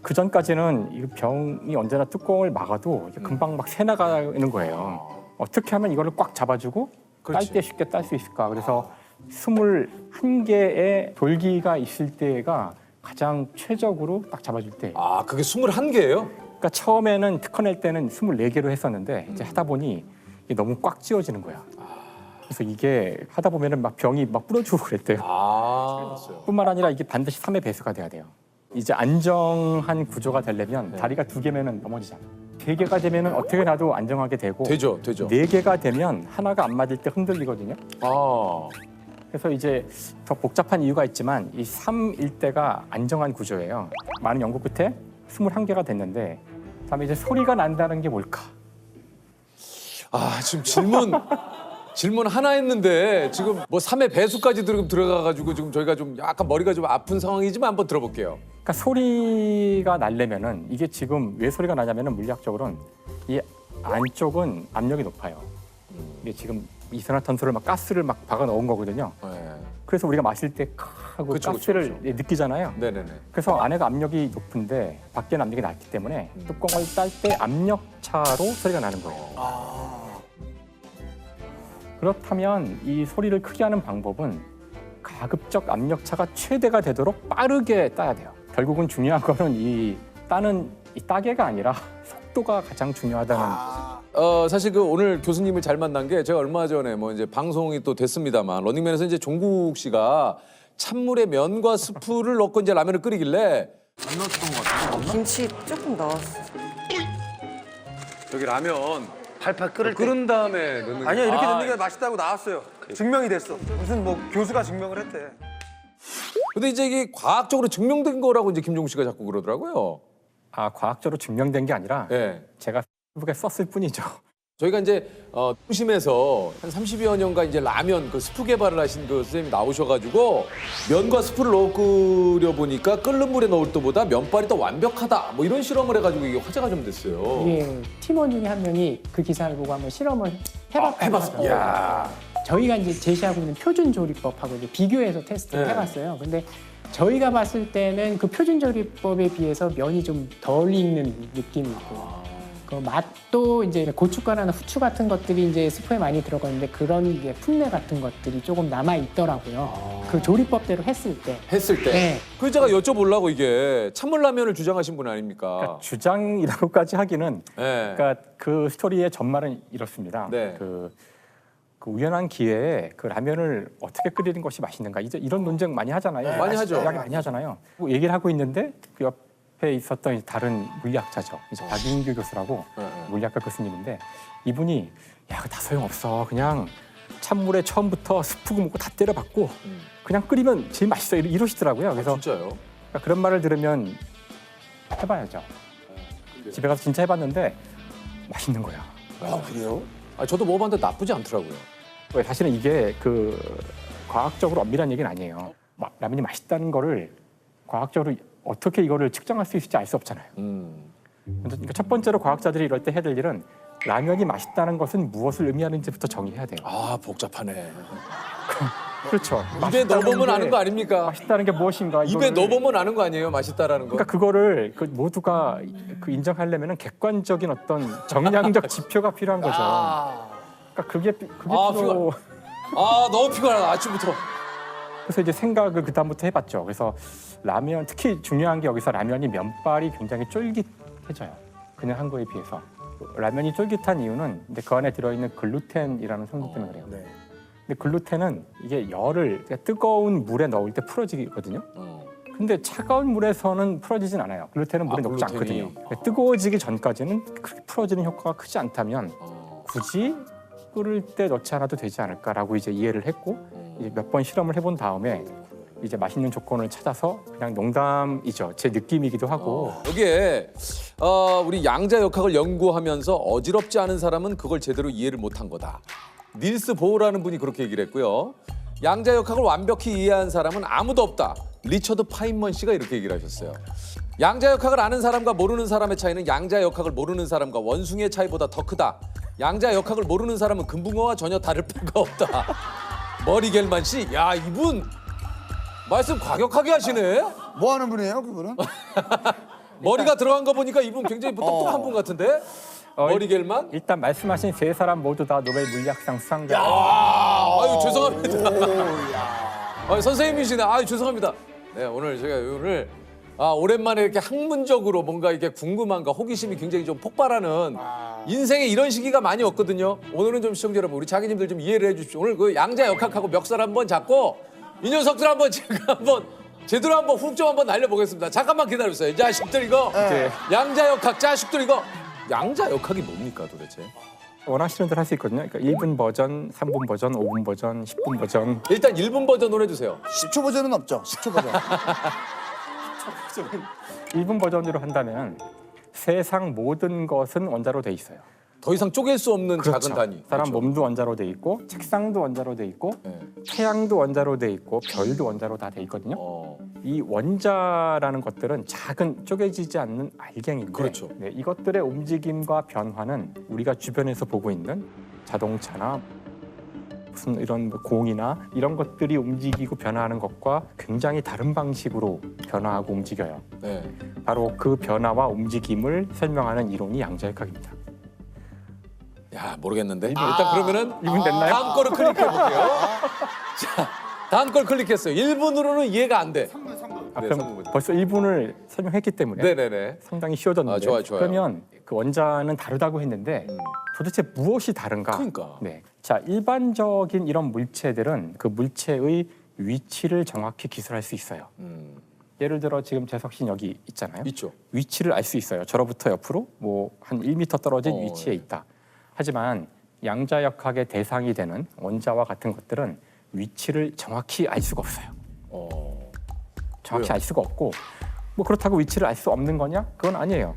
그 전까지는 이 병이 언제나 뚜껑을 막아도 이게 금방 막 새 나가는 거예요. 어떻게 하면 이거를 꽉 잡아주고 그렇지. 딸 때 쉽게 딸 수 있을까? 그래서 21개의 돌기가 있을 때가 가장 최적으로 딱 잡아줄 때. 아, 그게 21개예요? 그러니까 처음에는 특허 낼 때는 24개로 했었는데 이제 하다 보니 이게 너무 꽉 쥐어지는 거야. 그래서 이게 하다 보면은 막 병이 막 부러지고 그랬대요. 아. 뿐만 아니라 이게 반드시 3의 배수가 돼야 돼요. 이제 안정한 구조가 되려면 다리가 2개면은 넘어지잖아. 3개가 되면은 어떻게 놔도 안정하게 되고 되죠. 4개가 되면 하나가 안 맞을 때 흔들리거든요. 아. 그래서 이제 더 복잡한 이유가 있지만 이 3일 때가 안정한 구조예요. 많은 연구 끝에 21개가 됐는데 다음에 이제 소리가 난다는 게 뭘까? 아, 지금 질문 하나 했는데 지금 뭐 3의 배수까지 들어가가지고 지금 저희가 좀 약간 머리가 좀 아픈 상황이지만 한번 들어볼게요. 그러니까 소리가 나려면은 이게 지금 왜 소리가 나냐면은 물리학적으로는 이 안쪽은 압력이 높아요. 이게 지금 이산화탄소를 막 가스를 막 박아 넣은 거거든요. 네. 그래서 우리가 마실 때 하고 그쵸, 가스를 그쵸. 느끼잖아요. 네네네. 그래서 안에가 압력이 높은데 밖에는 압력이 낮기 때문에 뚜껑을 딸 때 압력차로 소리가 나는 거예요. 그렇다면 이 소리를 크게 하는 방법은 가급적 압력차가 최대가 되도록 빠르게 따야 돼요. 결국은 중요한 거는 이 따는 이 따개가 아니라 속도가 가장 중요하다는. 사실 그 오늘 교수님을 잘 만난 게 제가 얼마 전에 뭐 이제 방송이 또 됐습니다만 런닝맨에서 이제 종국 씨가 찬물에 면과 스프를 넣고 이제 라면을 끓이길래 김치 조금 넣었어. 여기 라면 팔팔 끓을 때. 끓은 다음에 넣는 아니야, 이렇게 아, 넣는 게 맛있다고 나왔어요. 증명이 됐어. 무슨 뭐 교수가 증명을 했대. 근데 이제 이게 과학적으로 증명된 거라고 이제 김종국 씨가 자꾸 그러더라고요. 아, 과학적으로 증명된 게 아니라 예. 제가 페이스북에 썼을 뿐이죠. 저희가 이제 통심에서 한 30여 년간 이제 라면 그 스프 개발을 하신 그 선생님이 나오셔가지고 면과 스프를 넣어 끓여 보니까 끓는 물에 넣을 때보다 면발이 더 완벽하다 뭐 이런 실험을 해가지고 이게 화제가 좀 됐어요. 이게 팀원 중에 한 명이 그 기사를 보고 한번 실험을 해봤다고 하더라고요. 이야. 저희가 이제 제시하고 있는 표준 조리법하고 이제 비교해서 테스트를 네. 해봤어요. 근데 저희가 봤을 때는 그 표준 조리법에 비해서 면이 좀 덜 익는 느낌이 있고 그 맛도 이제 고춧가루나 후추 같은 것들이 이제 스프에 많이 들어가는데 그런 이제 풋내 같은 것들이 조금 남아 있더라고요. 그 조리법대로 했을 때. 했을 때. 네. 그래서 제가 여쭤보려고 이게 찬물라면을 주장하신 분 아닙니까? 그러니까 주장이라고까지 하기는 네. 그러니까 그 스토리의 전말은 이렇습니다. 네. 그 우연한 기회에 그 라면을 어떻게 끓이는 것이 맛있는가 이제 이런 논쟁 많이 하잖아요. 많이 하죠. 이야기 많이 하잖아요. 뭐 얘기를 하고 있는데 그 옆에 있었던 이제 다른 물리학자죠. 이제 박인규 교수라고 네. 물리학과 교수님인데 이분이 야, 그거 다 소용없어. 그냥 찬물에 처음부터 스프 묻고 다 때려박고 그냥 끓이면 제일 맛있어 이러시더라고요. 그래서 진짜요? 그러니까 그런 말을 들으면 해봐야죠. 집에 가서 진짜 해봤는데 맛있는 거야. 아, 그래요? 아, 저도 먹어봤는데 나쁘지 않더라고요. 왜 사실은 이게 그 과학적으로 엄밀한 얘기는 아니에요. 라면이 맛있다는 거를 과학적으로 어떻게 이거를 측정할 수 있을지 알 수 없잖아요. 그러니까 첫 번째로 과학자들이 이럴 때 해야 될 일은 라면이 맛있다는 것은 무엇을 의미하는지부터 정의해야 돼요. 아, 복잡하네. 그렇죠. 입에 맛있다는 넣어보면 게- 아는 거 아닙니까? 맛있다는 게 무엇인가? 입에 이거를- 넣어보면 아는 거 아니에요? 맛있다라는 거. 그러니까 그거를 그 모두가 그 인정하려면 객관적인 어떤 정량적 지표가 필요한 거죠. 그러니까 그게 필요. 너무 피곤하다 아침부터. 그래서 이제 생각을 그 다음부터 해봤죠. 그래서 라면 특히 중요한 게 여기서 라면이 면발이 굉장히 쫄깃해져요. 그냥 한 거에 비해서. 라면이 쫄깃한 이유는 이제 그 안에 들어있는 글루텐이라는 성분 때문에 그래요. 근데 글루텐은 이게 열을 그러니까 뜨거운 물에 넣을 때 풀어지거든요. 근데 차가운 물에서는 풀어지진 않아요. 글루텐은 물에 녹지 글루텐이. 않거든요. 그러니까 뜨거워지기 전까지는 그렇게 풀어지는 효과가 크지 않다면 굳이 끓을 때 넣지 않아도 되지 않을까라고 이제 이해를 했고 이제 몇 번 실험을 해본 다음에 이제 맛있는 조건을 찾아서 그냥 농담이죠. 제 느낌이기도 하고 여기에 우리 양자역학을 연구하면서 어지럽지 않은 사람은 그걸 제대로 이해를 못한 거다. 닐스 보우라는 분이 그렇게 얘기를 했고요. 양자역학을 완벽히 이해한 사람은 아무도 없다. 리처드 파인먼 씨가 이렇게 얘기를 하셨어요. 양자역학을 아는 사람과 모르는 사람의 차이는 양자역학을 모르는 사람과 원숭이의 차이보다 더 크다. 양자역학을 모르는 사람은 금붕어와 전혀 다를 바가 없다. 머리 겔만 씨, 야 이분 말씀 과격하게 하시네. 뭐 하는 분이에요, 그분은? 머리가 들어간 거 보니까 이분 굉장히 똑똑한 분 같은데? 머리 겔만? 일단 말씀하신 세 사람 모두 다 노벨 물리학상 수상자. 아유 죄송합니다. 선생님이시네. 아유 죄송합니다. 네 오늘 제가 오늘 오랜만에 이렇게 학문적으로 뭔가 이게 궁금한가 호기심이 굉장히 좀 폭발하는 인생에 이런 시기가 많이 없거든요. 오늘은 좀 시청자 여러분 우리 자기님들 좀 이해를 해주십시오. 오늘 그 양자역학하고 멱살 한번 잡고 이 녀석들 한번 제가 한번 제대로 한번 훅 좀 한번 날려보겠습니다. 잠깐만 기다려주세요. 이 자식들 이거 양자역학 자식들 이거 양자역학이 뭡니까 도대체? 원하시는 대로 할 수 있거든요. 그러니까 1분 버전, 3분 버전, 5분 버전, 10분 버전. 일단 1분 버전으로 해주세요. 10초 버전은 없죠. 10초 버전. 1분 버전으로 한다면 세상 모든 것은 원자로 돼 있어요. 더 이상 쪼갤 수 없는 작은 단위. 사람 그렇죠. 몸도 원자로 돼 있고 책상도 원자로 돼 있고 네. 태양도 원자로 돼 있고 별도 원자로 다 돼 있거든요. 이 원자라는 것들은 작은 쪼개지지 않는 알갱이인데 그렇죠. 네, 이것들의 움직임과 변화는 우리가 주변에서 보고 있는 자동차나 무슨 이런 공이나 이런 것들이 움직이고 변화하는 것과 굉장히 다른 방식으로 변화하고 움직여요. 네. 바로 그 변화와 움직임을 설명하는 이론이 양자역학입니다. 야 모르겠는데 일단 그러면은 이분 됐나요? 다음 거를 클릭해 볼게요. 자 다음 걸 클릭했어요. 1분으로는 이해가 안 돼. 네, 그럼 3분. 벌써 1분을 설명했기 때문에 네네네. 상당히 쉬워졌는데 좋아요. 그러면 그 원자는 다르다고 했는데 도대체 무엇이 다른가? 그러니까. 네. 자 일반적인 이런 물체들은 그 물체의 위치를 정확히 기술할 수 있어요. 예를 들어 지금 재석 씨는 여기 있잖아요. 있죠. 위치를 알 수 있어요. 저로부터 옆으로 뭐 한 1m 떨어진 위치에 예. 있다. 하지만 양자역학의 대상이 되는 원자와 같은 것들은 위치를 정확히 알 수가 없어요. 정확히 왜요? 알 수가 없고 뭐 그렇다고 위치를 알 수 없는 거냐? 그건 아니에요.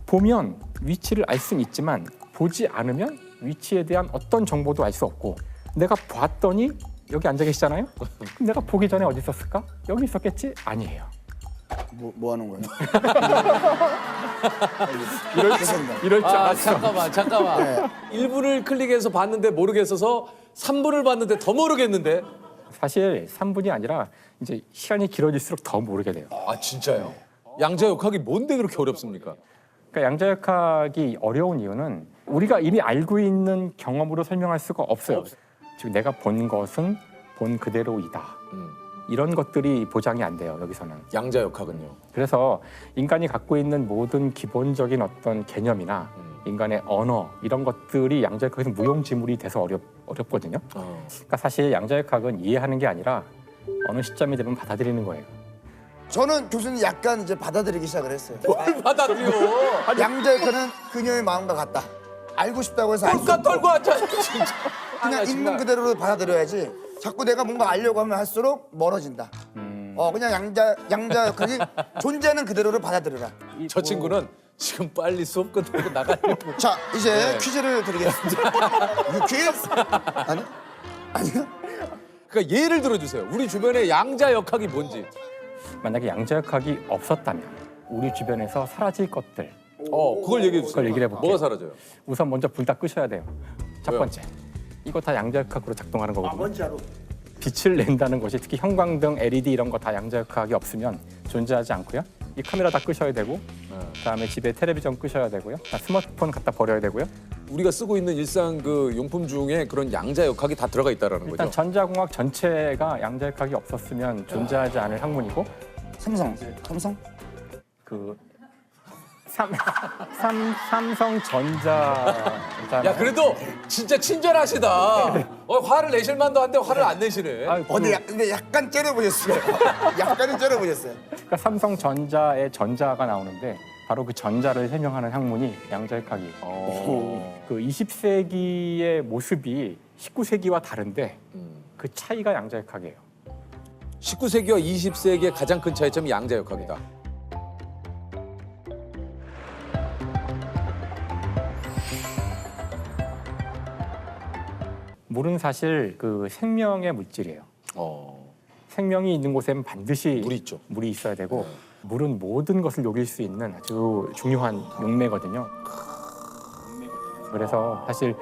보면 위치를 알 수는 있지만 보지 않으면 위치에 대한 어떤 정보도 알 수 없고 내가 봤더니 여기 앉아 계시잖아요? 그럼 내가 보기 전에 어디 있었을까? 여기 있었겠지? 아니에요. 뭐 하는 거예요? 이럴 줄 알았어. 잠깐만. 1분을 클릭해서 봤는데 모르겠어서 3분을 봤는데 더 모르겠는데. 사실 3분이 아니라 이제 시간이 길어질수록 더 모르게 돼요. 아 진짜요? 양자역학이 뭔데 그렇게 어렵습니까? 그러니까 양자역학이 어려운 이유는 우리가 이미 알고 있는 경험으로 설명할 수가 없어요. 즉 내가 본 것은 본 그대로이다. 이런 것들이 보장이 안 돼요. 여기서는. 양자역학은요. 그래서 인간이 갖고 있는 모든 기본적인 어떤 개념이나 인간의 언어 이런 것들이 양자역학에서 무용지물이 돼서 어렵거든요. 그러니까 사실 양자역학은 이해하는 게 아니라 어느 시점이 되면 받아들이는 거예요. 저는 교수님 약간 이제 받아들이기 시작을 했어요. 뭘 받아들여? 양자역학은 그녀의 마음과 같다. 알고 싶다고 해서 알 수 꼴까 없고 떨고 앉아 진짜. 그냥 아니야, 있는 정말. 그대로 받아들여야지. 자꾸 내가 뭔가 알려고 하면 할수록 멀어진다. 그냥 양자역학이 존재하는 그대로를 받아들여라. 저 친구는 지금 빨리 수업 끝나고 나가려고. 자, 이제 네. 퀴즈를 드리겠습니다. 퀴즈? 아니요? 그러니까 예를 들어주세요. 우리 주변에 양자역학이 뭔지. 만약에 양자역학이 없었다면 우리 주변에서 사라질 것들 그걸 얘기해 주세요. 그걸 얘기를 해볼게요. 뭐가 사라져요? 우선 먼저 불 다 끄셔야 돼요. 첫 왜요? 번째. 이거 다 양자역학으로 작동하는 거거든요. 원자로. 빛을 낸다는 것이 특히 형광등, LED 이런 거 다 양자역학이 없으면 존재하지 않고요. 이 카메라 다 끄셔야 되고, 그다음에 집에 텔레비전 끄셔야 되고요. 스마트폰 갖다 버려야 되고요. 우리가 쓰고 있는 일상 그 용품 중에 그런 양자역학이 다 들어가 있다라는 일단 거죠. 전자공학 전체가 양자역학이 없었으면 존재하지 않을 학문이고, 삼성 그 삼성전자. 야 그래도 진짜 친절하시다. 화를 내실 만도 한데 화를 안 내시네. 근데 약간 째려보셨어요. 약간은 째려보셨어요. 그러니까 삼성전자의 전자가 나오는데 바로 그 전자를 설명하는 학문이 양자역학이에요. 그 20세기의 모습이 19세기와 다른데 그 차이가 양자역학이에요. 19세기와 20세기의 가장 큰 차이점이 양자역학이다. 물은 사실 그 생명의 물질이에요. 생명이 있는 곳에는 반드시 물이 있어야 되고 물은 모든 것을 녹일 수 있는 아주 중요한 용매거든요. 그래서 사실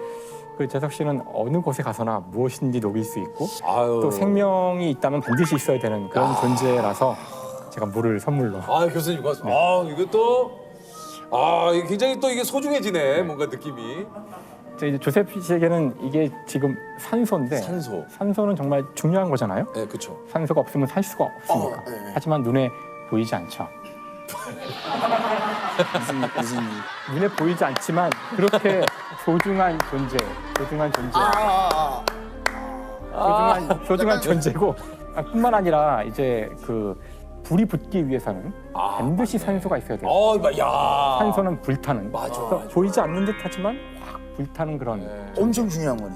그 재석 씨는 어느 곳에 가서나 무엇인지 녹일 수 있고 또 생명이 있다면 반드시 있어야 되는 그런 존재라서 제가 물을 선물로. 교수님 고맙습니다. 이것도 이게 굉장히 또 이게 소중해지네 뭔가 느낌이. 이제 조셉 씨에게는 이게 지금 산소인데 산소는 정말 중요한 거잖아요. 네, 그렇죠. 산소가 없으면 살 수가 없으니까. 하지만 눈에 보이지 않죠. 눈에 보이지 않지만 그렇게 소중한 존재고 뿐만 아니라 이제 그 불이 붙기 위해서는 반드시 산소가 있어야 돼요. 산소는 불타는. 그래서 보이지 않는 듯하지만 확 불타는 그런. 엄청 중요한 거네.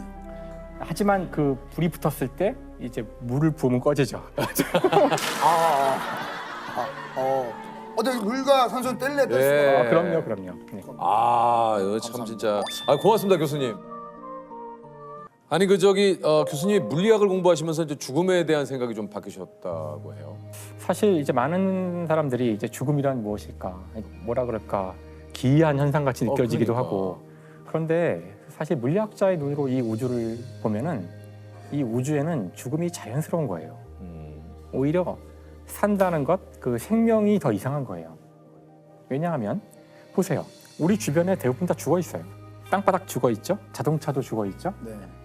하지만 그 불이 붙었을 때 이제 물을 부으면 꺼지죠. 물과 산소는 뗄래 뗄 수가. 그럼요. 네. 이거 참 진짜. 고맙습니다 교수님. 아니 교수님이 물리학을 공부하시면서 이제 죽음에 대한 생각이 좀 바뀌셨다고 해요. 사실 이제 많은 사람들이 이제 죽음이란 무엇일까, 뭐라 그럴까, 기이한 현상 같이 느껴지기도 하고. 그런데 사실 물리학자의 눈으로 이 우주를 보면은 이 우주에는 죽음이 자연스러운 거예요. 오히려 산다는 것, 그 생명이 더 이상한 거예요. 왜냐하면 보세요. 우리 주변에 대부분 다 죽어 있어요. 땅바닥 죽어 있죠. 자동차도 죽어 있죠.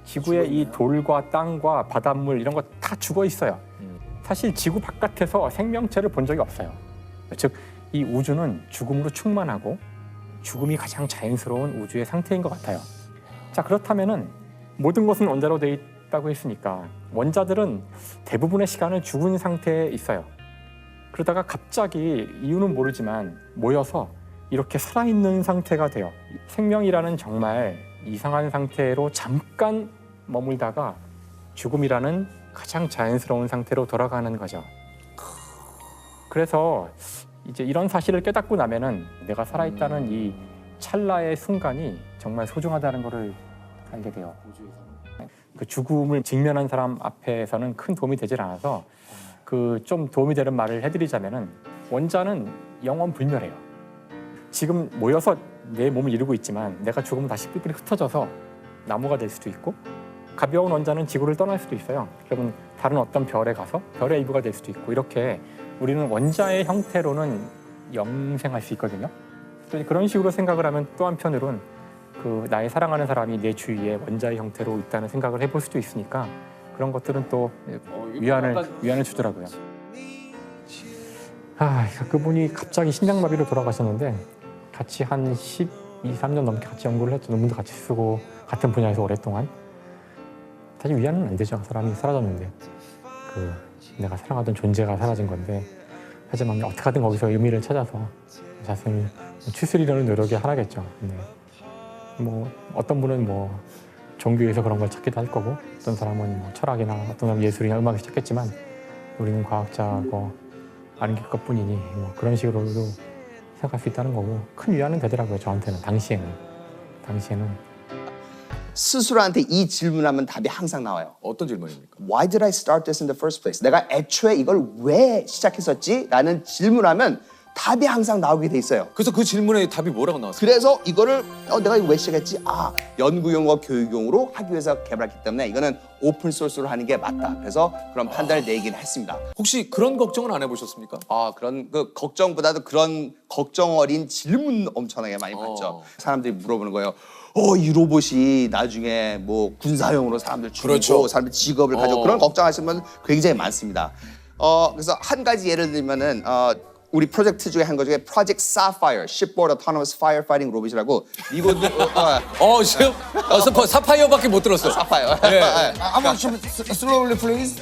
지구의 이 돌과 땅과 바닷물 이런 거 다 죽어 있어요. 사실 지구 바깥에서 생명체를 본 적이 없어요. 즉, 이 우주는 죽음으로 충만하고 죽음이 가장 자연스러운 우주의 상태인 것 같아요. 자, 그렇다면은 모든 것은 원자로 돼 있다고 했으니까 원자들은 대부분의 시간을 죽은 상태에 있어요. 그러다가 갑자기 이유는 모르지만 모여서 이렇게 살아있는 상태가 돼요. 생명이라는 정말 이상한 상태로 잠깐 머물다가 죽음이라는 가장 자연스러운 상태로 돌아가는 거죠. 그래서 이제 이런 사실을 깨닫고 나면은 내가 살아있다는 이 찰나의 순간이 정말 소중하다는 것을 알게 돼요. 그 죽음을 직면한 사람 앞에서는 큰 도움이 되질 않아서 그 좀 도움이 되는 말을 해드리자면은 원자는 영원 불멸해요. 지금 모여서 내 몸을 이루고 있지만 내가 죽으면 다시 뿔뿔이 흩어져서 나무가 될 수도 있고 가벼운 원자는 지구를 떠날 수도 있어요. 그러면 다른 어떤 별에 가서 별의 일부가 될 수도 있고 이렇게 우리는 원자의 형태로는 영생할 수 있거든요. 또 그런 식으로 생각을 하면 또 한편으로는 그 나의 사랑하는 사람이 내 주위에 원자의 형태로 있다는 생각을 해볼 수도 있으니까 그런 것들은 또 위안을 주더라고요. 그분이 갑자기 심장마비로 돌아가셨는데 같이 한 12, 13년 넘게 같이 연구를 했죠. 논문도 같이 쓰고 같은 분야에서 오랫동안. 사실 위안은 안 되죠. 사람이 사라졌는데 그 내가 사랑하던 존재가 사라진 건데 하지만 어떻게든 거기서 의미를 찾아서 자신을 추스리려는 노력이 하나겠죠. 근데 뭐 어떤 분은 뭐 종교에서 그런 걸 찾기도 할 거고 어떤 사람은 뭐 철학이나 어떤 사람은 예술이나 음악을 찾겠지만 우리는 과학자고 아는 것뿐이니 뭐 그런 식으로도 생각할 수 있다는 거고 큰 위안은 되더라고요. 저한테는 당시에는. 스스로한테 이 질문하면 답이 항상 나와요. 어떤 질문입니까? Why did I start this in the first place? 내가 애초에 이걸 왜 시작했었지? 라는 질문하면 답이 항상 나오게 돼 있어요. 그래서 그 질문에 답이 뭐라고 나왔어요? 그래서 이거를 내가 이거 왜 시작했지? 연구용과 교육용으로 하기 위해서 개발했기 때문에 이거는 오픈 소스로 하는 게 맞다. 그래서 그런 판단을 내긴 했습니다. 혹시 그런 걱정은 안 해보셨습니까? 그런 그 걱정보다도 그런 걱정 어린 질문 엄청나게 많이 받죠. 사람들이 물어보는 거예요. 이 로봇이 나중에 뭐 군사용으로 사람들 죽이고 그렇죠. 사람들 직업을 가지고 그런 걱정하시는 분 굉장히 많습니다. 그래서 한 가지 예를 들면은 우리 프로젝트 중에 한 거 중에 프로젝트 Sapphire, Shipboard Autonomous Firefighting Robot이라고 미국 지금 사파이어밖에 못 들었어요. Sapphire. 한번 좀 slowly please.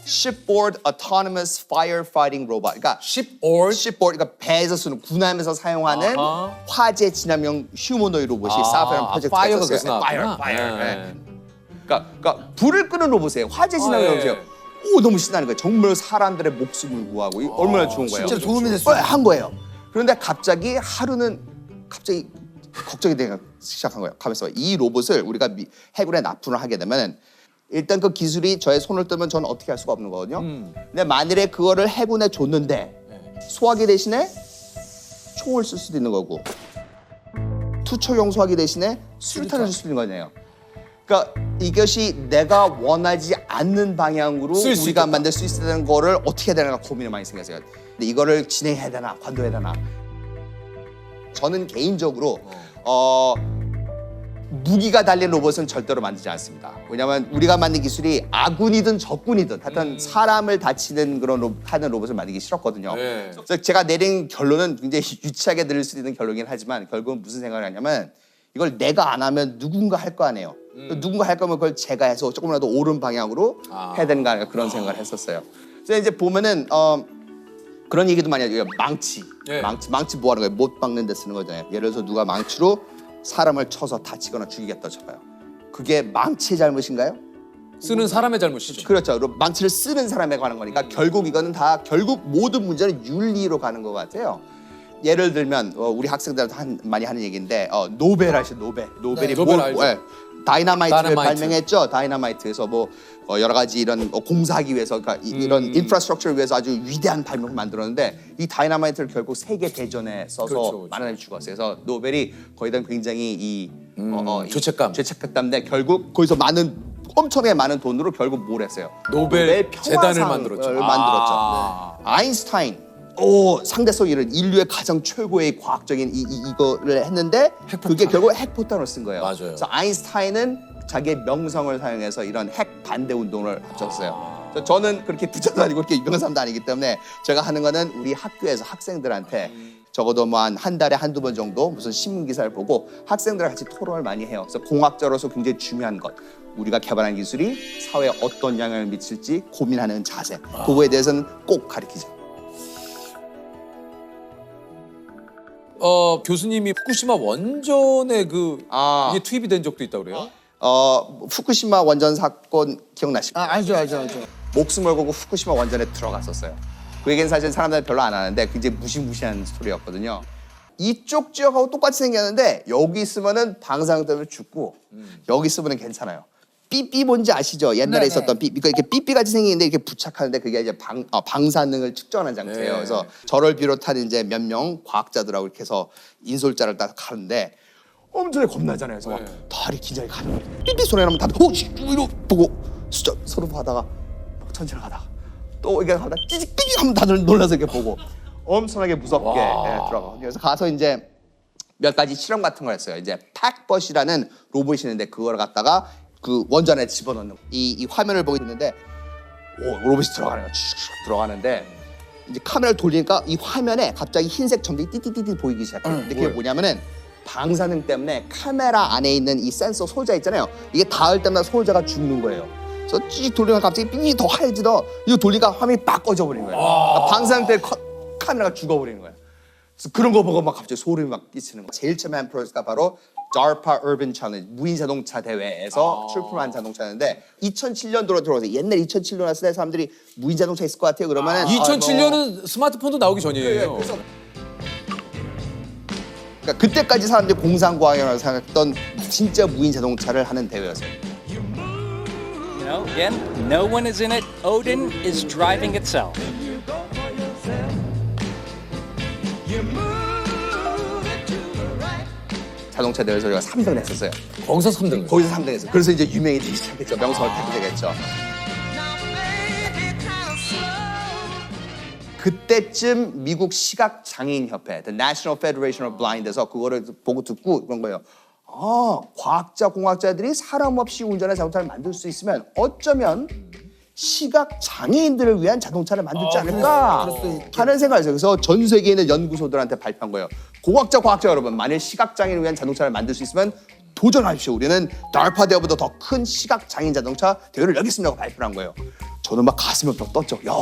Shipboard Autonomous Firefighting Robot. 그러니까 shipboard, 그러니까 배에서 쓰는 군함에서 사용하는 화재 진압용 휴머노이드 로봇이 Sapphire 프로젝트가 파이어가 있었어요. 그래서 나왔구나. 네. 그러니까 불을 끄는 로봇이에요. 화재 진압용 로봇이에요. 너무 신나는 거예요. 정말 사람들의 목숨을 구하고 얼마나 좋은 거예요. 진짜 도움이 됐어요. 한 거예요. 그런데 갑자기 하루는 걱정이 되기 시작한 거예요. 가만있어 봐. 이 로봇을 우리가 해군에 납품을 하게 되면 일단 그 기술이 저의 손을 뜨면 저는 어떻게 할 수가 없는 거거든요. 근데 만일에 그거를 해군에 줬는데 소화기 대신에 총을 쓸 수도 있는 거고 투척용 소화기 대신에 수류탄을 줄 수도 있는 거잖아요. 그러니까 이것이 내가 원하지 않는 방향으로 우리가 만들 수 있다는 거를 어떻게 해야 되나 고민이 많이 생겼어요. 근데 이거를 진행해야 되나 관둬야 되나. 저는 개인적으로 무기가 달린 로봇은 절대로 만들지 않습니다. 왜냐하면 우리가 만든 기술이 아군이든 적군이든 하여튼 사람을 다치는 그런 하는 로봇을 만들기 싫었거든요. 그래서 제가 내린 결론은 굉장히 유치하게 들릴 수 있는 결론이긴 하지만 결국은 무슨 생각을 하냐면 이걸 내가 안 하면 누군가 할 거 아니에요. 누군가 할 거면 그걸 제가 해서 조금이라도 옳은 방향으로 해야 되는가 그런 생각을 했었어요. 그래서 이제 보면은 그런 얘기도 많이 하죠. 망치 뭐 하는 거예요? 못 박는 데 쓰는 거잖아요. 예를 들어서 누가 망치로 사람을 쳐서 다치거나 죽이겠다 쳐봐요. 그게 망치의 잘못인가요? 쓰는 사람의 잘못이죠. 그렇죠. 망치를 쓰는 사람에 관한 거니까 결국 이거는 다 모든 문제는 윤리로 가는 것 같아요. 예를 들면 우리 학생들한테 많이 하는 얘기인데 노벨 아시죠? 노벨이 노벨 알죠. 다이너마이트를 발명했죠. 다이너마이트에서 뭐 여러 가지 이런 공사하기 위해서 그러니까 이런 인프라스트럭처를 위해서 아주 위대한 발명을 만들었는데 이 다이너마이트를 결국 세계 대전에 써서 많은 사람이 죽었어요. 그래서 노벨이 거기다 굉장히 죄책감인데 결국 거기서 엄청나게 많은 돈으로 결국 뭘 했어요? 노벨 재단을 만들었죠. 아인슈타인 상대성 이런 인류의 가장 최고의 과학적인 이거를 했는데 그게 결국 핵폭탄을 쓴 거예요. 맞아요. 그래서 아인슈타인은 자기의 명성을 사용해서 이런 핵 반대 운동을 합쳤어요. 그래서 저는 그렇게 부자도 아니고 그렇게 유명한 사람도 아니기 때문에 제가 하는 거는 우리 학교에서 학생들한테 적어도 뭐 한 달에 한두 번 정도 무슨 신문 기사를 보고 학생들과 같이 토론을 많이 해요. 그래서 공학자로서 굉장히 중요한 것. 우리가 개발한 기술이 사회에 어떤 영향을 미칠지 고민하는 자세. 그거에 대해서는 꼭 가르치죠. 교수님이 후쿠시마 원전에 이게 투입이 된 적도 있다고 그래요? 후쿠시마 원전 사건 기억나십니까? 알죠. 목숨을 걸고 후쿠시마 원전에 들어갔었어요. 그 얘기는 사실 사람들이 별로 안 하는데 굉장히 무시무시한 스토리였거든요. 이쪽 지역하고 똑같이 생겼는데 여기 있으면은 방사능 때문에 죽고 여기 있으면은 괜찮아요. 삐삐 뭔지 아시죠? 옛날에 있었던 삐삐. 그러니까 이렇게 삐삐같이 생기는데 이렇게 부착하는데 그게 이제 방사능을 측정하는 장치예요. 그래서 저를 비롯한 이제 몇 명 과학자들하고 이렇게 해서 인솔자를 딱 가는데 엄청 겁나잖아요. 그래서 막 다리 긴장이 가는 거예요. 삐삐 소리 나면 다들 이러 보고 숫자 서로 하다가 막 천천히 가다가 또 이게 하다가 삐삐 하면 다들 놀라서 이렇게 보고 엄청나게 무섭게 들어가. 그래서 가서 이제 몇 가지 실험 같은 걸 했어요. 이제 팩벗이라는 로봇이 있는데 그걸 갖다가 그 원전에 집어넣는 이 화면을 보게 됐는데 로봇이 들어가는 거야. 들어가는데 이제 카메라를 돌리니까 이 화면에 갑자기 흰색 점들이 띠띠띠띠 보이기 시작해요. 근데 그게 뭐냐면은 방사능 때문에 카메라 안에 있는 이 센서 소자 있잖아요. 이게 닿을 때마다 소자가 죽는 거예요. 그래서 찌 돌리면 갑자기 삐 더 하얘지더 이거 돌리니까 화면이 빡 꺼져버리는 거예요. 그러니까 방사능 때문에 카메라가 죽어버리는 거예요. 그래서 그런 거 보고 막 갑자기 소름이 막 끼치는 거예요. 제일 처음에 한 프로젝트가 바로 DARPA Urban Challenge 무인 자동차 대회에서 출품한 자동차인데 2007년도로 들어와서 옛날 2007년 왔을 때 사람들이 무인 자동차 있을 것 같아요. 그러면은 2007년은 스마트폰도 나오기 전이에요. 그래서 그러니까 그때까지 사람들이 공상과학이라고 생각했던 진짜 무인 자동차를 하는 대회였어요. Again, no one is in it. Odin is driving itself. 자동차 대회에서 우리가 3등을 했었어요. 거기서 3등. 거기서 3등 했어요. 그래서 이제 유명이 되기 시작했죠. 명성을 타게 되겠죠. 그때쯤 미국 시각장애인협회, The National Federation of Blind에서 그거를 보고 듣고 그런 거예요. 아, 과학자, 공학자들이 사람 없이 운전하는 자동차를 만들 수 있으면 어쩌면 시각장애인들을 위한 자동차를 만들지 않을까 하는 생각을 했어요. 그래서 전 세계에 있는 연구소들한테 발표한 거예요. 공학자, 과학자 여러분, 만일 시각장애인을 위한 자동차를 만들 수 있으면 도전하십시오. 우리는 달파 대회보다 더 큰 시각장애인 자동차 대회를 열겠습니다. 발표를 한 거예요. 저는 막 가슴이 막 떴죠. 야,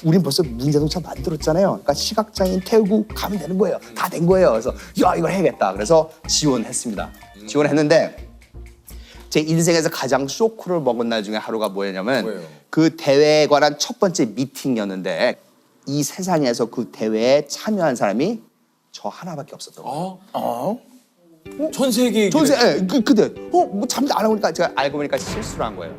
우린 벌써 무인자동차 만들었잖아요. 그러니까 시각장애인 태우고 가면 되는 거예요. 다 된 거예요. 그래서 야, 이걸 해야겠다. 그래서 지원했습니다. 지원했는데 제 인생에서 가장 쇼크를 먹은 날 중에 하루가 뭐였냐면 뭐예요? 그 대회에 관한 첫 번째 미팅이었는데 이 세상에서 그 대회에 참여한 사람이 저 하나밖에 없었던 거예요. 전 세계 전세, 예, 그때 뭐 잠도 안 하고 보니까 제가 알고 보니까 실수를 한 거예요.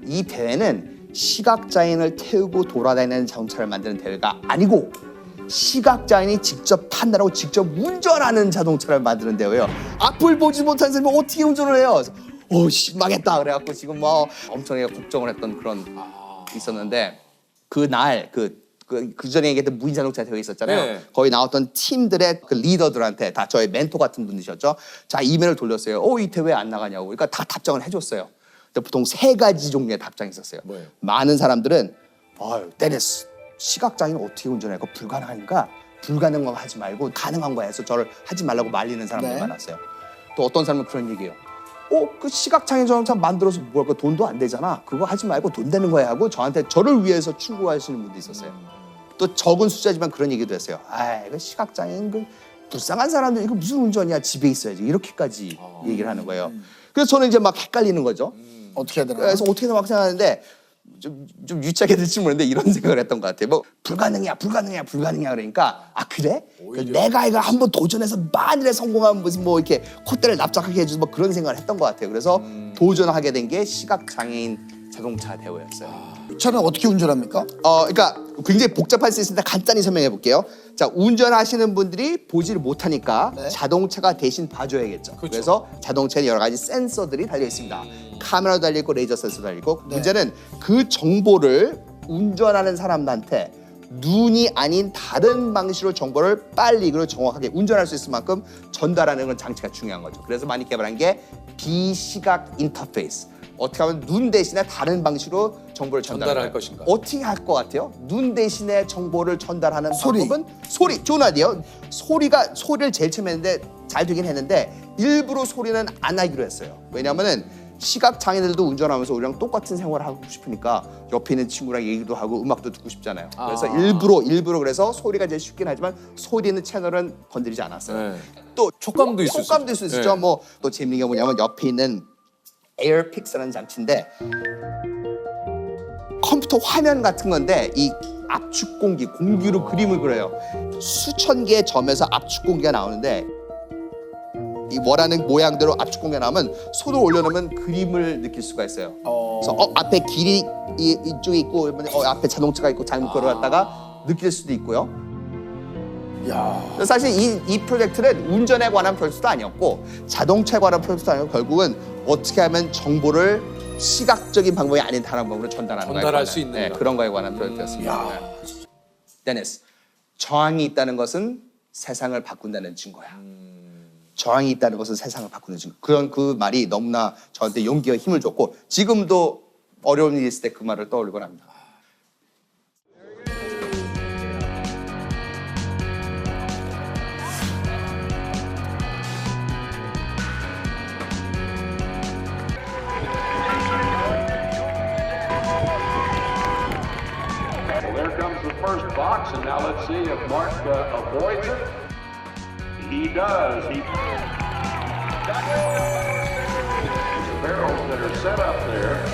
이 대회는 시각장애인을 태우고 돌아다니는 자동차를 만드는 대회가 아니고 시각장애인이 직접 판단하고 직접 운전하는 자동차를 만드는 대회예요. 앞을 보지 못한 사람이 어떻게 운전을 해요? 씨, 망했다. 그래갖고 지금 뭐 엄청나게 걱정을 했던 그런 있었는데 그날 그 전에 얘기했던 무인자동차 대회 있었잖아요. 네. 거기 나왔던 팀들의 그 리더들한테 다 저의 멘토 같은 분이셨죠. 자, 이메일을 돌렸어요. 이 대회 안 나가냐고. 그러니까 다 답장을 해줬어요. 근데 보통 3가지 종류의 답장이 있었어요. 뭐예요? 많은 사람들은 데니스 시각장애는 어떻게 운전해? 그거 불가능하니까 불가능한 거 하지 말고 가능한 거 해서 저를 하지 말라고 말리는 사람들이 네. 많았어요. 또 어떤 사람은 그런 얘기예요. 그 시각장애 자동차 만들어서 뭘 그 돈도 안 되잖아. 그거 하지 말고 돈 되는 거야 하고 저를 위해서 충고하시는 분도 있었어요. 또 적은 숫자지만 그런 얘기도 했어요. 이거 시각장애인 그 불쌍한 사람들 이거 무슨 운전이야 집에 있어야지 이렇게까지 얘기를 하는 거예요. 그래서 저는 이제 막 헷갈리는 거죠. 어떻게 해야 되나? 그래서 어떻게 막 생각하는데 좀 유치하게 될지 모르는데 이런 생각을 했던 것 같아요. 뭐 불가능이야 그러니까 그래? 내가 이거 한번 도전해서 만일에 성공하면 무슨 뭐 이렇게 콧대를 납작하게 해주고 뭐 그런 생각을 했던 것 같아요. 그래서 도전하게 된 게 시각장애인 자동차 대회였어요. 차는 어떻게 운전합니까? 그러니까 굉장히 복잡할 수 있으니까 간단히 설명해 볼게요. 자, 운전하시는 분들이 보지를 못하니까 자동차가 대신 봐줘야겠죠. 그래서 자동차에 여러 가지 센서들이 달려 있습니다. 카메라도 달려 있고 레이저 센서도 달려 있고 문제는 그 정보를 운전하는 사람한테 눈이 아닌 다른 방식으로 정보를 빨리 그리고 정확하게 운전할 수 있을 만큼 전달하는 건 장치가 중요한 거죠. 그래서 많이 개발한 게 비시각 인터페이스. 어떻게 하면 눈 대신에 다른 방식으로 정보를 전달할 것인가? 어떻게 할 것 같아요? 눈 대신에 정보를 전달하는 방법은 소리. 좋은 아이디어. 소리를 제일 처음 했는데 잘 되긴 했는데 일부러 소리는 안 하기로 했어요. 왜냐하면은 시각 장애인들도 운전하면서 우리랑 똑같은 생활을 하고 싶으니까 옆에 있는 친구랑 얘기도 하고 음악도 듣고 싶잖아요. 그래서 일부러 그래서 소리가 제일 쉽긴 하지만 소리 있는 채널은 건드리지 않았어요. 네. 또 촉감도 있을 수 촉감도 있을 수 있죠. 뭐 또 재밌는 게 뭐냐면 옆에 있는 에어픽스라는 장치인데 컴퓨터 화면 같은 건데 이 압축 공기로 그림을 그려요. 수천 개의 점에서 압축 공기가 나오는데 이 원하는 모양대로 압축 공기가 나오면 손을 올려놓으면 그림을 느낄 수가 있어요. 그래서 앞에 길이 이쪽에 있고 앞에 자동차가 있고 잘못 걸어갔다가 느낄 수도 있고요. 사실 이 프로젝트는 운전에 관한 프로젝트도 아니었고 자동차에 관한 프로젝트도 아니고 결국은 어떻게 하면 정보를 시각적인 방법이 아닌 다른 방법으로 전달할 수 있는 그런 거에 관한 프로젝트였습니다. 데니스, 저항이 있다는 것은 세상을 바꾼다는 증거야. 저항이 있다는 것은 세상을 바꾸는 증거. 그 말이 너무나 저한테 용기와 힘을 줬고 지금도 어려운 일이 있을 때 그 말을 떠올리곤 합니다. First box, and now let's see if Mark avoids it. He does. The barrels that are set up there.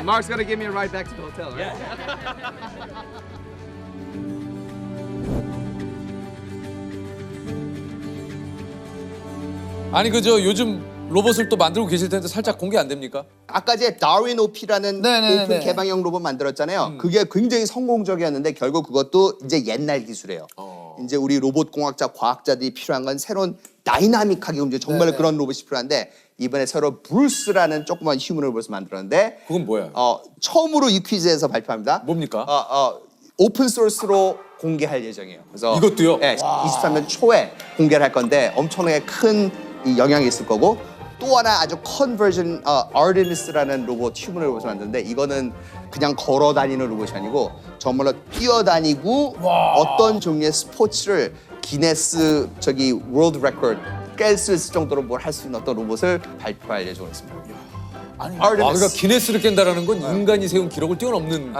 Mark's gonna give me a ride back to the hotel, right? 아니 요즘 로봇을 또 만들고 계실 텐데 살짝 공개 안 됩니까? 아까 이제 다윈 OP라는 네네네네. 오픈 개방형 로봇 만들었잖아요. 그게 굉장히 성공적이었는데 결국 그것도 이제 옛날 기술이에요. 이제 우리 로봇 공학자, 과학자들이 필요한 건 새로운 다이나믹하게 움직여 정말 네네. 그런 로봇이 필요한데 이번에 새로 브루스라는 조그만 휴먼 로봇을 만들었는데 그건 뭐야? 처음으로 이 퀴즈에서 발표합니다. 뭡니까? 오픈 소스로 공개할 예정이에요. 그래서 이것도요? 네, 23년 초에 공개를 할 건데 엄청나게 큰 이 영향이 있을 거고 또 하나 아주 컨버전 아르테미스라는 로봇 휴먼 로봇을 만드는데 이거는 그냥 걸어 다니는 로봇이 아니고 정말로 뛰어다니고 어떤 종류의 스포츠를 기네스 월드 레코드 깰 수 있을 정도로 뭘 할 수 있는 어떤 로봇을 발표할 예정으로 있습니다. 그러니까 기네스를 깬다라는 건 인간이 세운 기록을 뛰어넘는.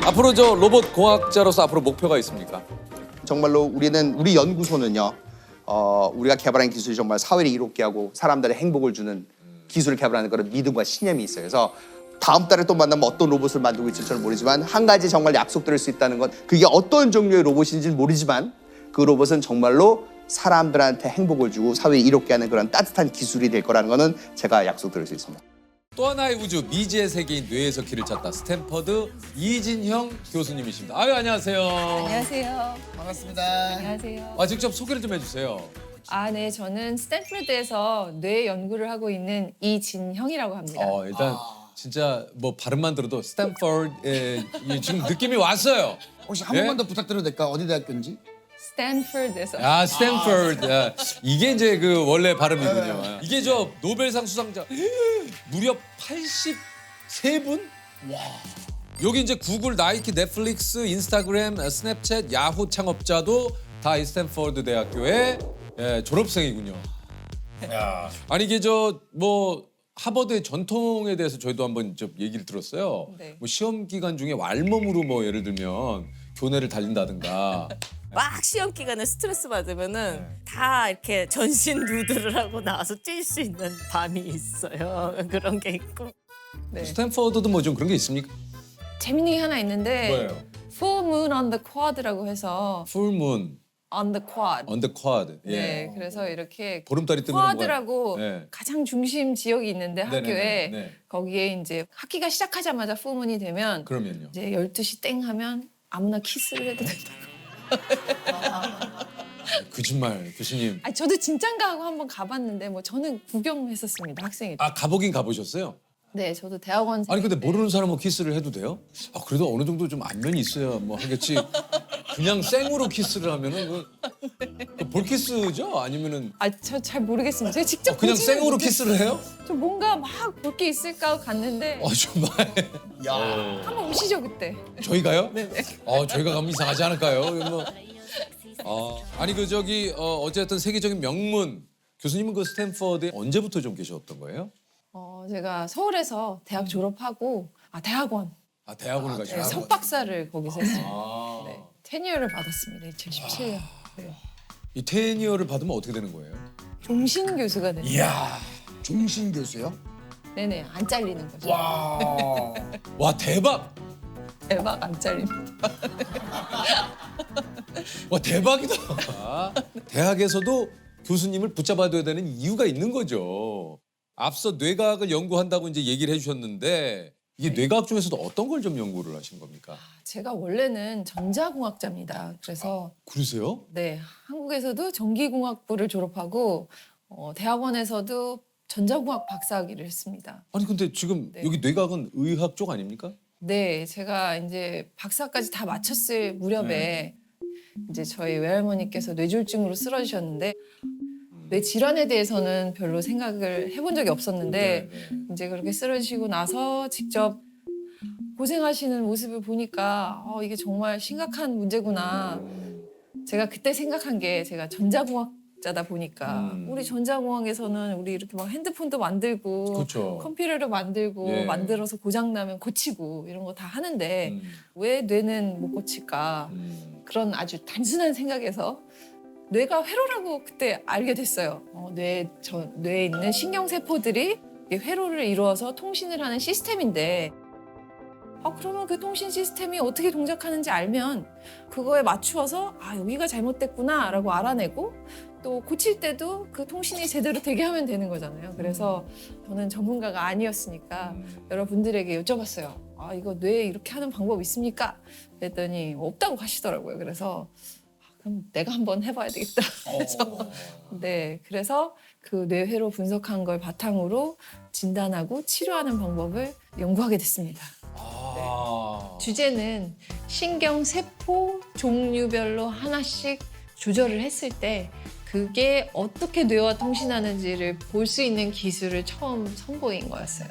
앞으로 저 로봇 공학자로서 앞으로 목표가 있습니까? 정말로 우리 연구소는요. 우리가 개발한 기술이 정말 사회를 이롭게 하고 사람들의 행복을 주는 기술을 개발하는 그런 믿음과 신념이 있어요. 그래서 다음 달에 또 만나면 어떤 로봇을 만들고 있을지 저는 모르지만 한 가지 정말 약속드릴 수 있다는 건 그게 어떤 종류의 로봇인지는 모르지만 그 로봇은 정말로 사람들한테 행복을 주고 사회를 이롭게 하는 그런 따뜻한 기술이 될 거라는 거는 제가 약속드릴 수 있습니다. 또 하나의 우주 미지의 세계인 뇌에서 길을 찾다 스탠퍼드 이진형 교수님이십니다. 아유 안녕하세요. 안녕하세요. 반갑습니다. 안녕하세요. 직접 소개를 좀 해주세요. 네, 저는 스탠퍼드에서 뇌 연구를 하고 있는 이진형이라고 합니다. 일단 진짜 뭐 발음만 들어도 스탠퍼드의 지금 느낌이 왔어요. 혹시 한 번만 더 부탁드려도 될까? 어디 대학교인지? 스탠퍼드에서. 스탠퍼드. 이게 이제 그 원래 발음이군요. 이게 저 노벨상 수상자 무려 83분? 와. 여기 이제 구글, 나이키, 넷플릭스, 인스타그램, 스냅챗, 야후 창업자도 다 이 스탠퍼드 대학교의 졸업생이군요. 아니 이게 저 뭐 하버드의 전통에 대해서 저희도 한번 좀 얘기를 들었어요. 네. 뭐 시험 기간 중에 왈몸으로 뭐 예를 들면 교내를 달린다든가. 막 시험 기간에 스트레스 받으면은 다 이렇게 전신 누드를 하고 나와서 뛸 수 있는 밤이 있어요. 그런 게 있고. 네. 스탠퍼드도 뭐 좀 그런 게 있습니까? 재밌는 게 하나 있는데 뭐예요? Full Moon on the Quad라고 해서 Full Moon on the quad. on the quad. 예. 네, 그래서 이렇게 보름달이 뜨면 쿼드라고 네. 가장 중심 지역이 있는데 네네네, 학교에 네. 거기에 이제 학기가 시작하자마자 풀문이 되면 그러면요. 이제 12시 땡 하면 아무나 키스를 해도 된다고. 거짓말 교수님. 아니, 저도 진짠가 하고 한번 가봤는데 뭐 저는 구경했었습니다, 학생일 때. 가보긴 가보셨어요? 네, 저도 대학원. 아니 근데 모르는 사람은 키스를 해도 돼요? 그래도 어느 정도 좀 안면이 있어야 뭐 하겠지. 그냥 생으로 키스를 하면은 그 볼키스죠? 아니면은 저 잘 모르겠습니다. 제가 직접 그냥 보지는 생으로 못했어요. 키스를 해요? 저 뭔가 막 볼 게 있을까 하고 갔는데 정말. 한번 오시죠 그때. 저희가요? 네네. 저희가 가면 이상하지 않을까요? 뭐. 아니 그 저기 어쨌든 세계적인 명문 교수님은 그 스탠퍼드에 언제부터 좀 계셨던 거예요? 제가 서울에서 대학 졸업하고 대학원. 대학원을 네, 가시고. 석박사를 거기서 했어요. 네, 테니어를 받았습니다. 2017년. 네. 이 테니어를 받으면 어떻게 되는 거예요? 종신 교수가 됐어요. 이야, 종신 교수요? 네네, 안 잘리는 거죠. 와 대박. 대박 안 잘립니다. 와 대박이다. 대학에서도 교수님을 붙잡아둬야 되는 이유가 있는 거죠. 앞서 뇌과학을 연구한다고 이제 얘기를 해주셨는데 이게 뇌과학 중에서도 어떤 걸 좀 연구를 하신 겁니까? 제가 원래는 전자공학자입니다. 그래서 그러세요? 네, 한국에서도 전기공학부를 졸업하고 대학원에서도 전자공학 박사학위를 했습니다. 아니 근데 지금 네. 여기 뇌과학은 의학 쪽 아닙니까? 네, 제가 이제 박사까지 다 마쳤을 무렵에 이제 저희 외할머니께서 뇌졸중으로 쓰러지셨는데 뇌 질환에 대해서는 별로 생각을 해본 적이 없었는데 이제 그렇게 쓰러지시고 나서 직접 고생하시는 모습을 보니까 이게 정말 심각한 문제구나. 제가 그때 생각한 게 제가 전자공학자다 보니까 우리 전자공학에서는 우리 이렇게 막 핸드폰도 만들고 그렇죠. 컴퓨터를 만들고 예. 만들어서 고장 나면 고치고 이런 거 다 하는데 왜 뇌는 못 고칠까? 그런 아주 단순한 생각에서 뇌가 회로라고 그때 알게 됐어요. 뇌에 있는 신경세포들이 회로를 이루어서 통신을 하는 시스템인데 그러면 그 통신 시스템이 어떻게 동작하는지 알면 그거에 맞추어서 여기가 잘못됐구나라고 알아내고 또 고칠 때도 그 통신이 제대로 되게 하면 되는 거잖아요. 그래서 저는 전문가가 아니었으니까 여러분들에게 여쭤봤어요. 이거 뇌에 이렇게 하는 방법 있습니까? 그랬더니 없다고 하시더라고요. 그래서 그럼 내가 한번 해봐야 되겠다. 그래서 그래서 그 뇌회로 분석한 걸 바탕으로 진단하고 치료하는 방법을 연구하게 됐습니다. 주제는 신경세포 종류별로 하나씩 조절을 했을 때 그게 어떻게 뇌와 통신하는지를 볼 수 있는 기술을 처음 선보인 거였어요.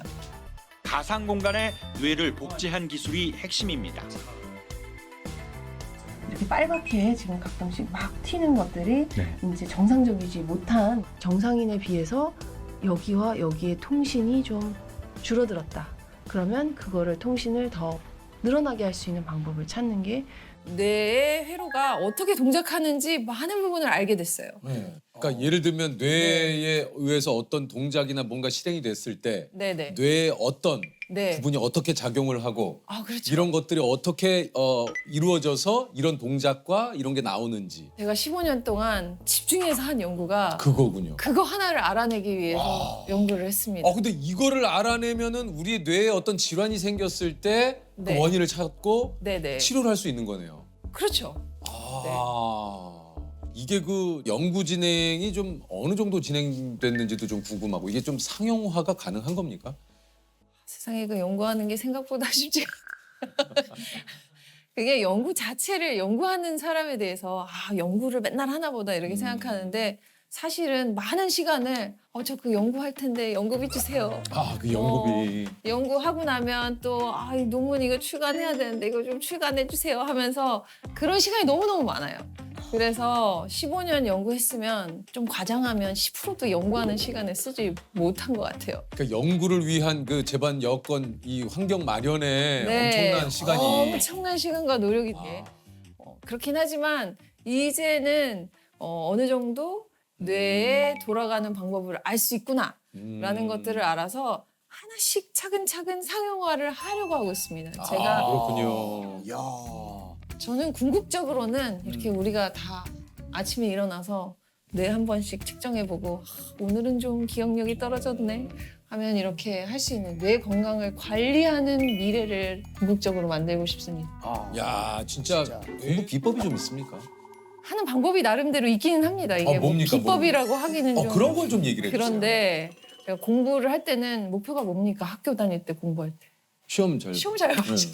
가상 공간에 뇌를 복제한 기술이 핵심입니다. 이렇게 빨갛게 지금 가끔씩 막 튀는 것들이 이제 정상적이지 못한 정상인에 비해서 여기와 여기의 통신이 좀 줄어들었다. 그러면 그거를 통신을 더 늘어나게 할 수 있는 방법을 찾는 게 뇌의 회로가 어떻게 동작하는지 많은 부분을 알게 됐어요. 그러니까 예를 들면 뇌에 의해서 어떤 동작이나 뭔가 실행이 됐을 때 네네. 뇌의 어떤 네. 부분이 어떻게 작용을 하고 그렇죠. 이런 것들이 어떻게 이루어져서 이런 동작과 이런 게 나오는지 제가 15년 동안 집중해서 한 연구가 그거군요. 그거 하나를 알아내기 위해서 연구를 했습니다. 근데 이거를 알아내면은 우리 뇌에 어떤 질환이 생겼을 때 그 네. 원인을 찾고 네네. 치료를 할 수 있는 거네요. 그렇죠. 이게 그 연구 진행이 좀 어느 정도 진행됐는지도 좀 궁금하고 이게 좀 상용화가 가능한 겁니까? 세상에 그 연구하는 게 생각보다 쉽지 그게 연구 자체를 연구하는 사람에 대해서 연구를 맨날 하나 보다 이렇게 생각하는데 사실은 많은 시간을 저 그 연구할 텐데 연구비 주세요. 그 연구비. 연구하고 나면 또 이 논문 이거 출간해야 되는데 이거 좀 출간해 주세요 하면서 그런 시간이 너무너무 많아요. 그래서 15년 연구했으면 좀 과장하면 10%도 연구하는 시간을 쓰지 못한 것 같아요. 그러니까 연구를 위한 그 제반 여건 이 환경 마련에 엄청난 시간이 엄청난 시간과 노력이 돼. 그렇긴 하지만 이제는 어느 정도 뇌에 돌아가는 방법을 알 수 있구나라는 것들을 알아서 하나씩 차근차근 상용화를 하려고 하고 있습니다. 제가 그렇군요. 저는 궁극적으로는 이렇게 우리가 다 아침에 일어나서 뇌 한 번씩 측정해보고 오늘은 좀 기억력이 떨어졌네 하면 이렇게 할 수 있는 뇌 건강을 관리하는 미래를 궁극적으로 만들고 싶습니다. 야 진짜 공부 비법이 좀 있습니까? 하는 방법이 나름대로 있기는 합니다. 이게 뭐 뭡니까, 비법이라고 하기는 좀 그런 걸 좀 얘기를 해주세요. 그런데 제가 공부를 할 때는 목표가 뭡니까? 학교 다닐 때 공부할 때. 시험 잘 보죠.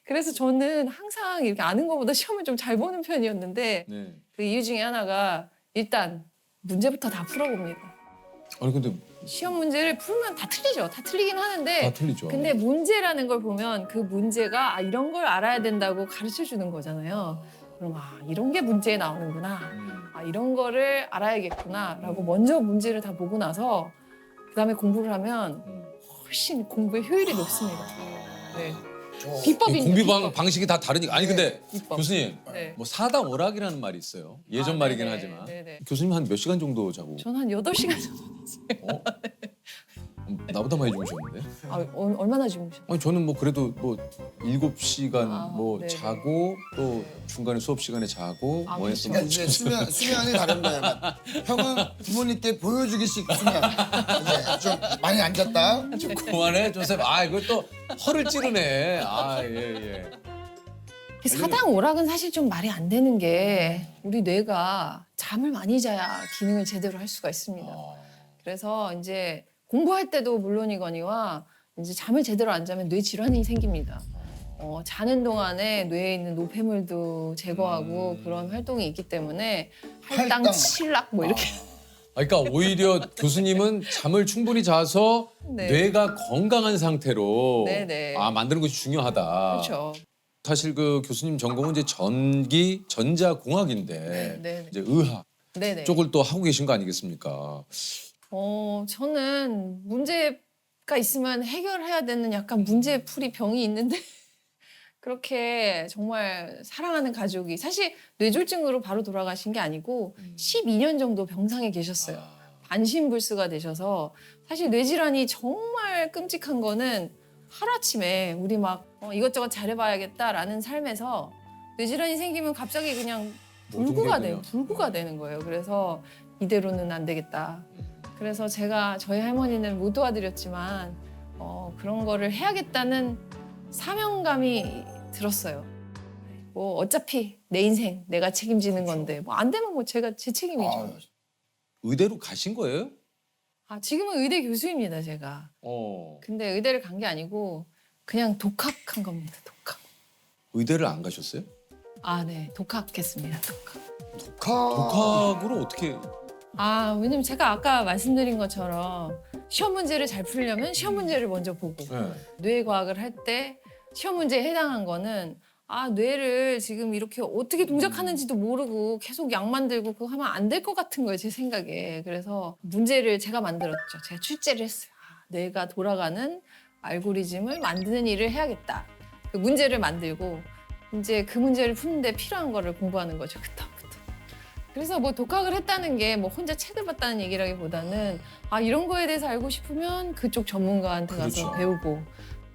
그래서 저는 항상 이렇게 아는 것보다 시험을 좀 잘 보는 편이었는데 그 이유 중에 하나가 일단 문제부터 다 풀어봅니다. 아니 근데 시험 문제를 풀면 다 틀리죠. 다 틀리긴 하는데 다 틀리죠. 근데 문제라는 걸 보면 그 문제가 이런 걸 알아야 된다고 가르쳐 주는 거잖아요. 그럼 이런 게 문제에 나오는구나. 이런 거를 알아야겠구나라고 먼저 문제를 다 보고 나서 그다음에 공부를 하면 훨씬 공부의 효율이 높습니다. 네. 비법입니다. 공부 방식이 다 다르니까. 아니 근데 비법. 교수님 네. 뭐 사당오락이라는 말이 있어요. 예전 말이긴 네네. 하지만 네네. 교수님 한 몇 시간 정도 자고? 저는 한 8시간 정도 잤어요. 나보다 많이 주무셨는데? 얼마나 주무셨어요? 아니 저는 뭐 그래도 뭐 7시간 뭐 네네. 자고 또 중간에 수업 시간에 자고 뭐 했으면 이제 수면이 다른 거예요. 형은 부모님께 보여주기식 수면. 이제 좀 많이 안 잤다. 좀 그만해 조셉. 이거 또 허를 찌르네. 예. 사당 오락은 사실 좀 말이 안 되는 게 우리 뇌가 잠을 많이 자야 기능을 제대로 할 수가 있습니다. 그래서 이제 공부할 때도 물론이거니와 이제 잠을 제대로 안 자면 뇌 질환이 생깁니다. 자는 동안에 뇌에 있는 노폐물도 제거하고 그런 활동이 있기 때문에 할당, 칠락 뭐 이렇게. 그러니까 오히려 교수님은 잠을 충분히 자서 네. 뇌가 건강한 상태로 네네. 만드는 것이 중요하다. 그렇죠. 사실 그 교수님 전공은 이제 전자공학인데 네. 이제 의학 네네. 쪽을 또 하고 계신 거 아니겠습니까? 저는 문제가 있으면 해결해야 되는 약간 문제풀이 병이 있는데 그렇게 정말 사랑하는 가족이 사실 뇌졸중으로 바로 돌아가신 게 아니고 12년 정도 병상에 계셨어요. 반신불수가 되셔서 사실 뇌질환이 정말 끔찍한 거는 하루아침에 우리 막 이것저것 잘해봐야겠다라는 삶에서 뇌질환이 생기면 갑자기 그냥 불구가 되는 거예요. 그래서 이대로는 안 되겠다. 그래서 제가 저희 할머니는 못 도와드렸지만 그런 거를 해야겠다는 사명감이 들었어요. 뭐 어차피 내 인생 내가 책임지는 건데 뭐 안 되면 뭐 제가 제 책임이죠. 의대로 가신 거예요? 지금은 의대 교수입니다, 제가. 근데 의대를 간 게 아니고 그냥 독학한 겁니다, 독학. 의대를 안 가셨어요? 네, 독학했습니다, 독학. 독학으로 어떻게? 왜냐면 제가 아까 말씀드린 것처럼 시험 문제를 잘 풀려면 시험 문제를 먼저 보고 뇌과학을 할 때 시험 문제에 해당한 거는 뇌를 지금 이렇게 어떻게 동작하는지도 모르고 계속 약만 들고 그거 하면 안 될 것 같은 거예요, 제 생각에. 그래서 문제를 제가 만들었죠. 제가 출제를 했어요. 뇌가 돌아가는 알고리즘을 만드는 일을 해야겠다. 그 문제를 만들고 이제 그 문제를 푸는데 필요한 거를 공부하는 거죠, 그때부터. 그래서 뭐 독학을 했다는 게 뭐 혼자 책을 봤다는 얘기라기보다는 이런 거에 대해서 알고 싶으면 그쪽 전문가한테 가서 배우고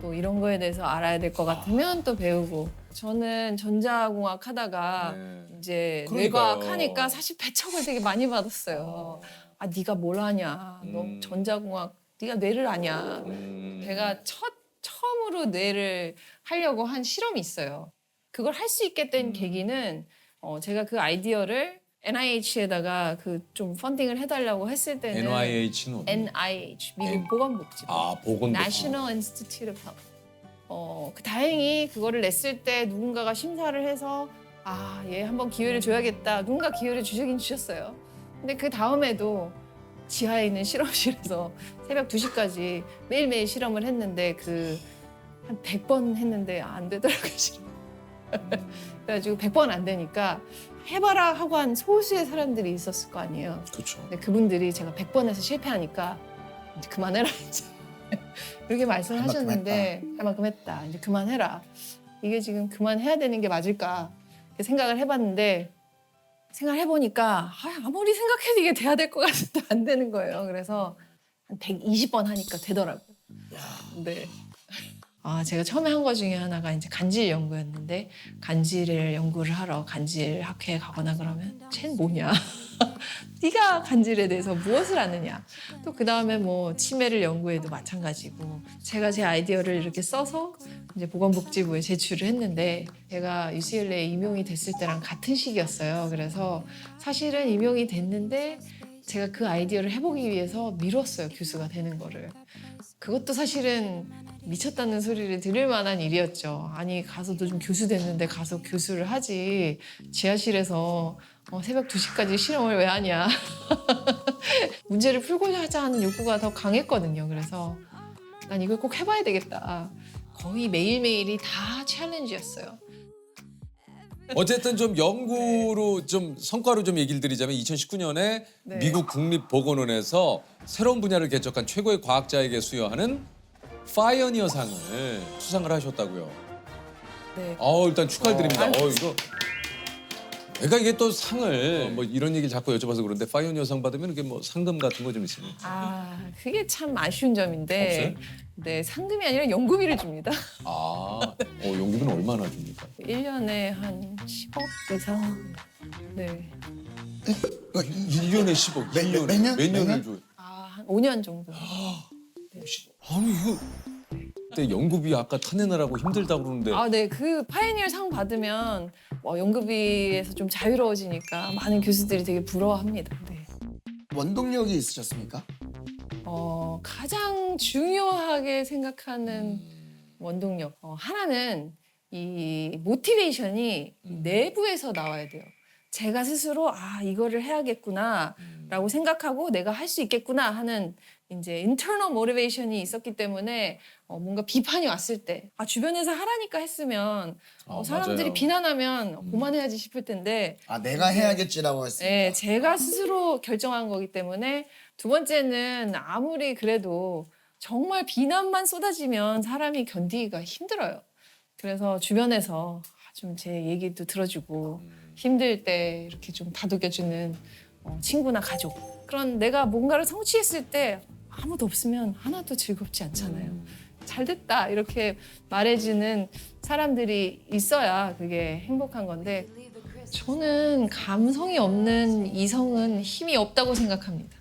또 이런 거에 대해서 알아야 될 것 같으면 또 배우고. 저는 전자공학 하다가 이제 뇌과학 하니까 사실 배척을 되게 많이 받았어요. 네가 뭘 하냐. 너 전자공학, 네가 뇌를 아냐. 제가 처음으로 뇌를 하려고 한 실험이 있어요. 그걸 할 수 있게 된 계기는 제가 그 아이디어를 NIH에다가 그 좀 펀딩을 해달라고 했을 때는 NIH는 NIH 미국 보건복지부 보건복지부 National Institute of Health. 다행히 그거를 냈을 때 누군가가 심사를 해서 얘 한번 기회를 줘야겠다. 누군가 기회를 주시긴 주셨어요. 근데 그 다음에도 지하에 있는 실험실에서 새벽 2시까지 매일매일 실험을 했는데 한 100번 했는데 안 되더라고요. 그래가지고 100번 안 되니까 해봐라 하고 한 소수의 사람들이 있었을 거 아니에요. 그렇죠. 근데 그분들이 제가 100번 해서 실패하니까 이제 그만해라 이제 이렇게 말씀하셨는데 할 만큼 했다. 이제 그만해라. 이게 지금 그만해야 되는 게 맞을까 이렇게 생각을 해봤는데 생각을 해보니까 아무리 생각해도 이게 돼야 될 것 같은데 안 되는 거예요. 그래서 한 120번 하니까 되더라고요. 네. 제가 처음에 한 거 중에 하나가 이제 간질 연구였는데 간질을 연구를 하러 간질 학회에 가거나 그러면 쟤는 뭐냐? 네가 간질에 대해서 무엇을 아느냐? 또 그 다음에 뭐 치매를 연구해도 마찬가지고 제가 제 아이디어를 이렇게 써서 이제 보건복지부에 제출을 했는데 제가 UCLA에 임용이 됐을 때랑 같은 시기였어요. 그래서 사실은 임용이 됐는데 제가 그 아이디어를 해보기 위해서 미뤘어요, 교수가 되는 거를. 그것도 사실은 미쳤다는 소리를 들을 만한 일이었죠. 아니 가서 너 좀 교수 됐는데 가서 교수를 하지. 지하실에서 새벽 2시까지 실험을 왜 하냐. 문제를 풀고자 하자는 욕구가 더 강했거든요. 그래서 난 이걸 꼭 해봐야 되겠다. 거의 매일매일이 다 챌린지였어요. 어쨌든 좀 연구로 좀 성과로 좀 얘기를 드리자면 2019년에 네. 미국 국립보건원에서 새로운 분야를 개척한 최고의 과학자에게 수여하는 파이어니어상을 수상을 하셨다고요. 네. 일단 축하드립니다. 이거 내가 이게 또 상을 뭐 이런 얘기 자꾸 여쭤봐서 그런데 파이어니어상 받으면 이게 뭐 상금 같은 거 좀 있어요? 그게 참 아쉬운 점인데. 없어요? 네, 상금이 아니라 연구비를 줍니다. 연구비는 얼마나 줍니까? 1년에 한 10억 이상. 네. 1년에 10억. 몇 년을 줘요? 한 5년 정도. 아니 이거 그때 연구비 아까 타내느라고 힘들다고 그러는데 네. 그 파이니어 상 받으면 연구비에서 좀 자유로워지니까 많은 교수들이 되게 부러워합니다. 네. 원동력이 있으셨습니까? 가장 중요하게 생각하는 원동력. 하나는 이 모티베이션이 내부에서 나와야 돼요. 제가 스스로 이거를 해야겠구나라고 생각하고 내가 할 수 있겠구나 하는 이제 인터널 모티베이션이 있었기 때문에 뭔가 비판이 왔을 때 주변에서 하라니까 했으면 사람들이 맞아요. 비난하면 그만해야지 싶을 텐데 내가 해야겠지라고 했으니까. 네, 제가 스스로 결정한 거기 때문에 두 번째는 아무리 그래도 정말 비난만 쏟아지면 사람이 견디기가 힘들어요. 그래서 주변에서 좀 제 얘기도 들어주고 힘들 때 이렇게 좀 다독여주는 친구나 가족. 그런 내가 뭔가를 성취했을 때 아무도 없으면 하나도 즐겁지 않잖아요. 잘 됐다 이렇게 말해주는 사람들이 있어야 그게 행복한 건데 저는 감성이 없는 이성은 힘이 없다고 생각합니다.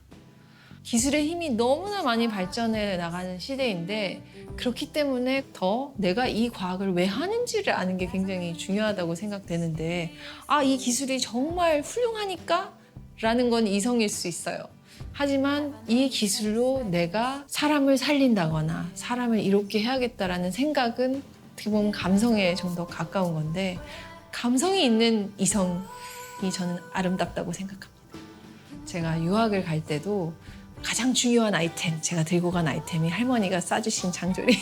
기술의 힘이 너무나 많이 발전해 나가는 시대인데 그렇기 때문에 더 내가 이 과학을 왜 하는지를 아는 게 굉장히 중요하다고 생각되는데 이 기술이 정말 훌륭하니까 라는 건 이성일 수 있어요. 하지만 이 기술로 내가 사람을 살린다거나 사람을 이롭게 해야겠다라는 생각은 어떻게 보면 감성에 좀 더 가까운 건데 감성이 있는 이성이 저는 아름답다고 생각합니다. 제가 유학을 갈 때도 가장 중요한 아이템, 제가 들고 간 아이템이 할머니가 싸주신 장조림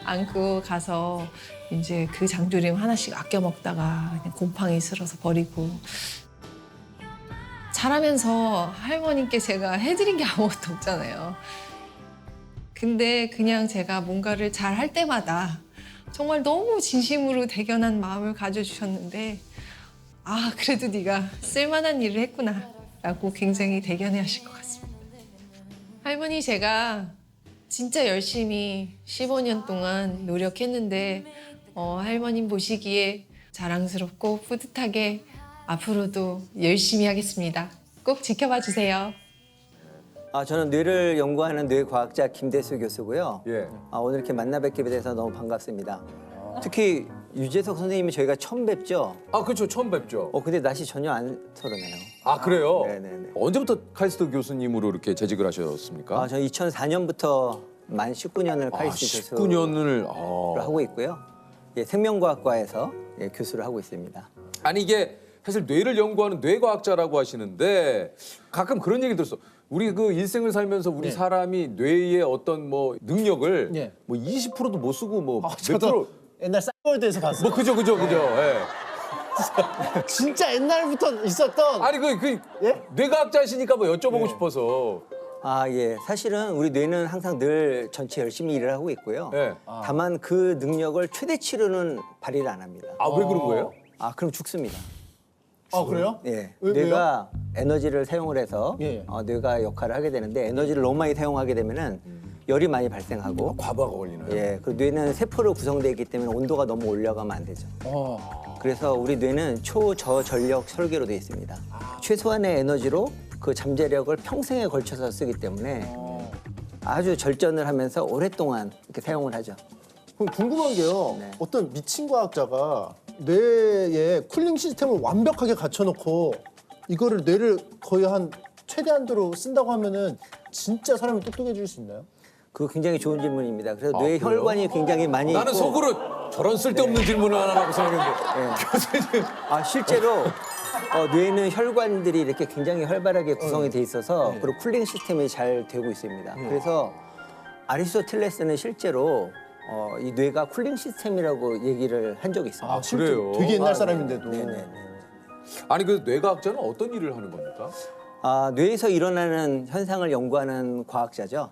안고 가서 이제 그 장조림 하나씩 아껴 먹다가 그냥 곰팡이 쓸어서 버리고 자라면서 할머니께 제가 해드린 게 아무것도 없잖아요. 근데 그냥 제가 뭔가를 잘 할 때마다 정말 너무 진심으로 대견한 마음을 가져주셨는데 그래도 네가 쓸만한 일을 했구나 라고 굉장히 대견해하실 것 같습니다. 할머니 제가 진짜 열심히 15년 동안 노력했는데 할머님 보시기에 자랑스럽고 뿌듯하게 앞으로도 열심히 하겠습니다. 꼭 지켜봐 주세요. 저는 뇌를 연구하는 뇌과학자 김대수 교수고요. 예. 오늘 이렇게 만나 뵙게 돼서 너무 반갑습니다. 특히 유재석 선생님이 저희가 처음 뵙죠? 그렇죠. 처음 뵙죠. 근데 낯이 전혀 안 서르네요. 그래요? 네네네. 언제부터 카이스트 교수님으로 이렇게 재직을 하셨습니까? 저는 2004년부터 만 19년을 카이스트 교수를 19년을 하고 있고요. 생명과학과에서 교수를 하고 있습니다. 아니 이게 사실 뇌를 연구하는 뇌과학자라고 하시는데 가끔 그런 얘기 들었어. 우리 그 일생을 살면서 우리 사람이 뇌의 어떤 뭐 능력을 뭐 20%도 못 쓰고 뭐 몇 프로 옛날 싸이월드에서 봤어요. 뭐 그죠. 예. 진짜 옛날부터 있었던. 아니 그 뇌과학자시니까 뭐 여쭤보고 싶어서. 예. 사실은 우리 뇌는 항상 늘 전체 열심히 일을 하고 있고요. 다만 그 능력을 최대치로는 발휘를 안 합니다. 왜 그런 거예요? 그럼 죽습니다. 그래요? 예. 왜요? 뇌가 에너지를 사용을 해서 뇌가 역할을 하게 되는데 에너지를 너무 많이 사용하게 되면은 열이 많이 발생하고 과부하가 걸리나요? 예. 그리고 뇌는 세포로 구성되어 있기 때문에 온도가 너무 올라가면 안 되죠. 그래서 우리 뇌는 초저전력 설계로 되어 있습니다. 최소한의 에너지로 그 잠재력을 평생에 걸쳐서 쓰기 때문에 아주 절전을 하면서 오랫동안 이렇게 사용을 하죠. 그럼 궁금한 게요. 어떤 미친 과학자가 뇌에 쿨링 시스템을 완벽하게 갖춰놓고 이거를 뇌를 거의 한 최대한도로 쓴다고 하면은 진짜 사람이 똑똑해질 수 있나요? 그거 굉장히 좋은 질문입니다. 그래서 뇌 혈관이 굉장히 많이 나는 있고 속으로 저런 쓸데없는 질문을 하나 하고 생각했는데 교수님. 실제로 뇌는 혈관들이 이렇게 굉장히 활발하게 구성이 돼 있어서 그리고 쿨링 시스템이 잘 되고 있습니다. 그래서 아리스토텔레스는 실제로 이 뇌가 쿨링 시스템이라고 얘기를 한 적이 있어요. 그래요? 되게 옛날 사람인데도. 네네. 아니 그 뇌과학자는 어떤 일을 하는 겁니까? 뇌에서 일어나는 현상을 연구하는 과학자죠.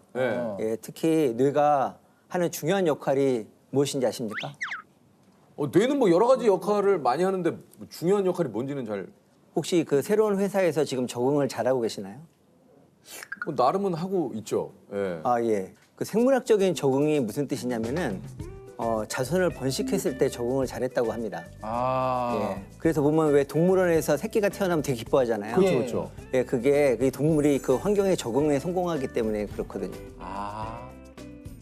예, 특히 뇌가 하는 중요한 역할이 무엇인지 아십니까? 뇌는 뭐 여러 가지 역할을 많이 하는데 중요한 역할이 뭔지는 잘. 혹시 그 새로운 회사에서 지금 적응을 잘하고 계시나요? 나름은 하고 있죠. 예. 예. 그 생물학적인 적응이 무슨 뜻이냐면은 자손을 번식했을 때 적응을 잘했다고 합니다. 예. 그래서 보면 왜 동물원에서 새끼가 태어나면 되게 기뻐하잖아요. 그렇죠. 예, 그게 그 동물이 그 환경에 적응에 성공하기 때문에 그렇거든요.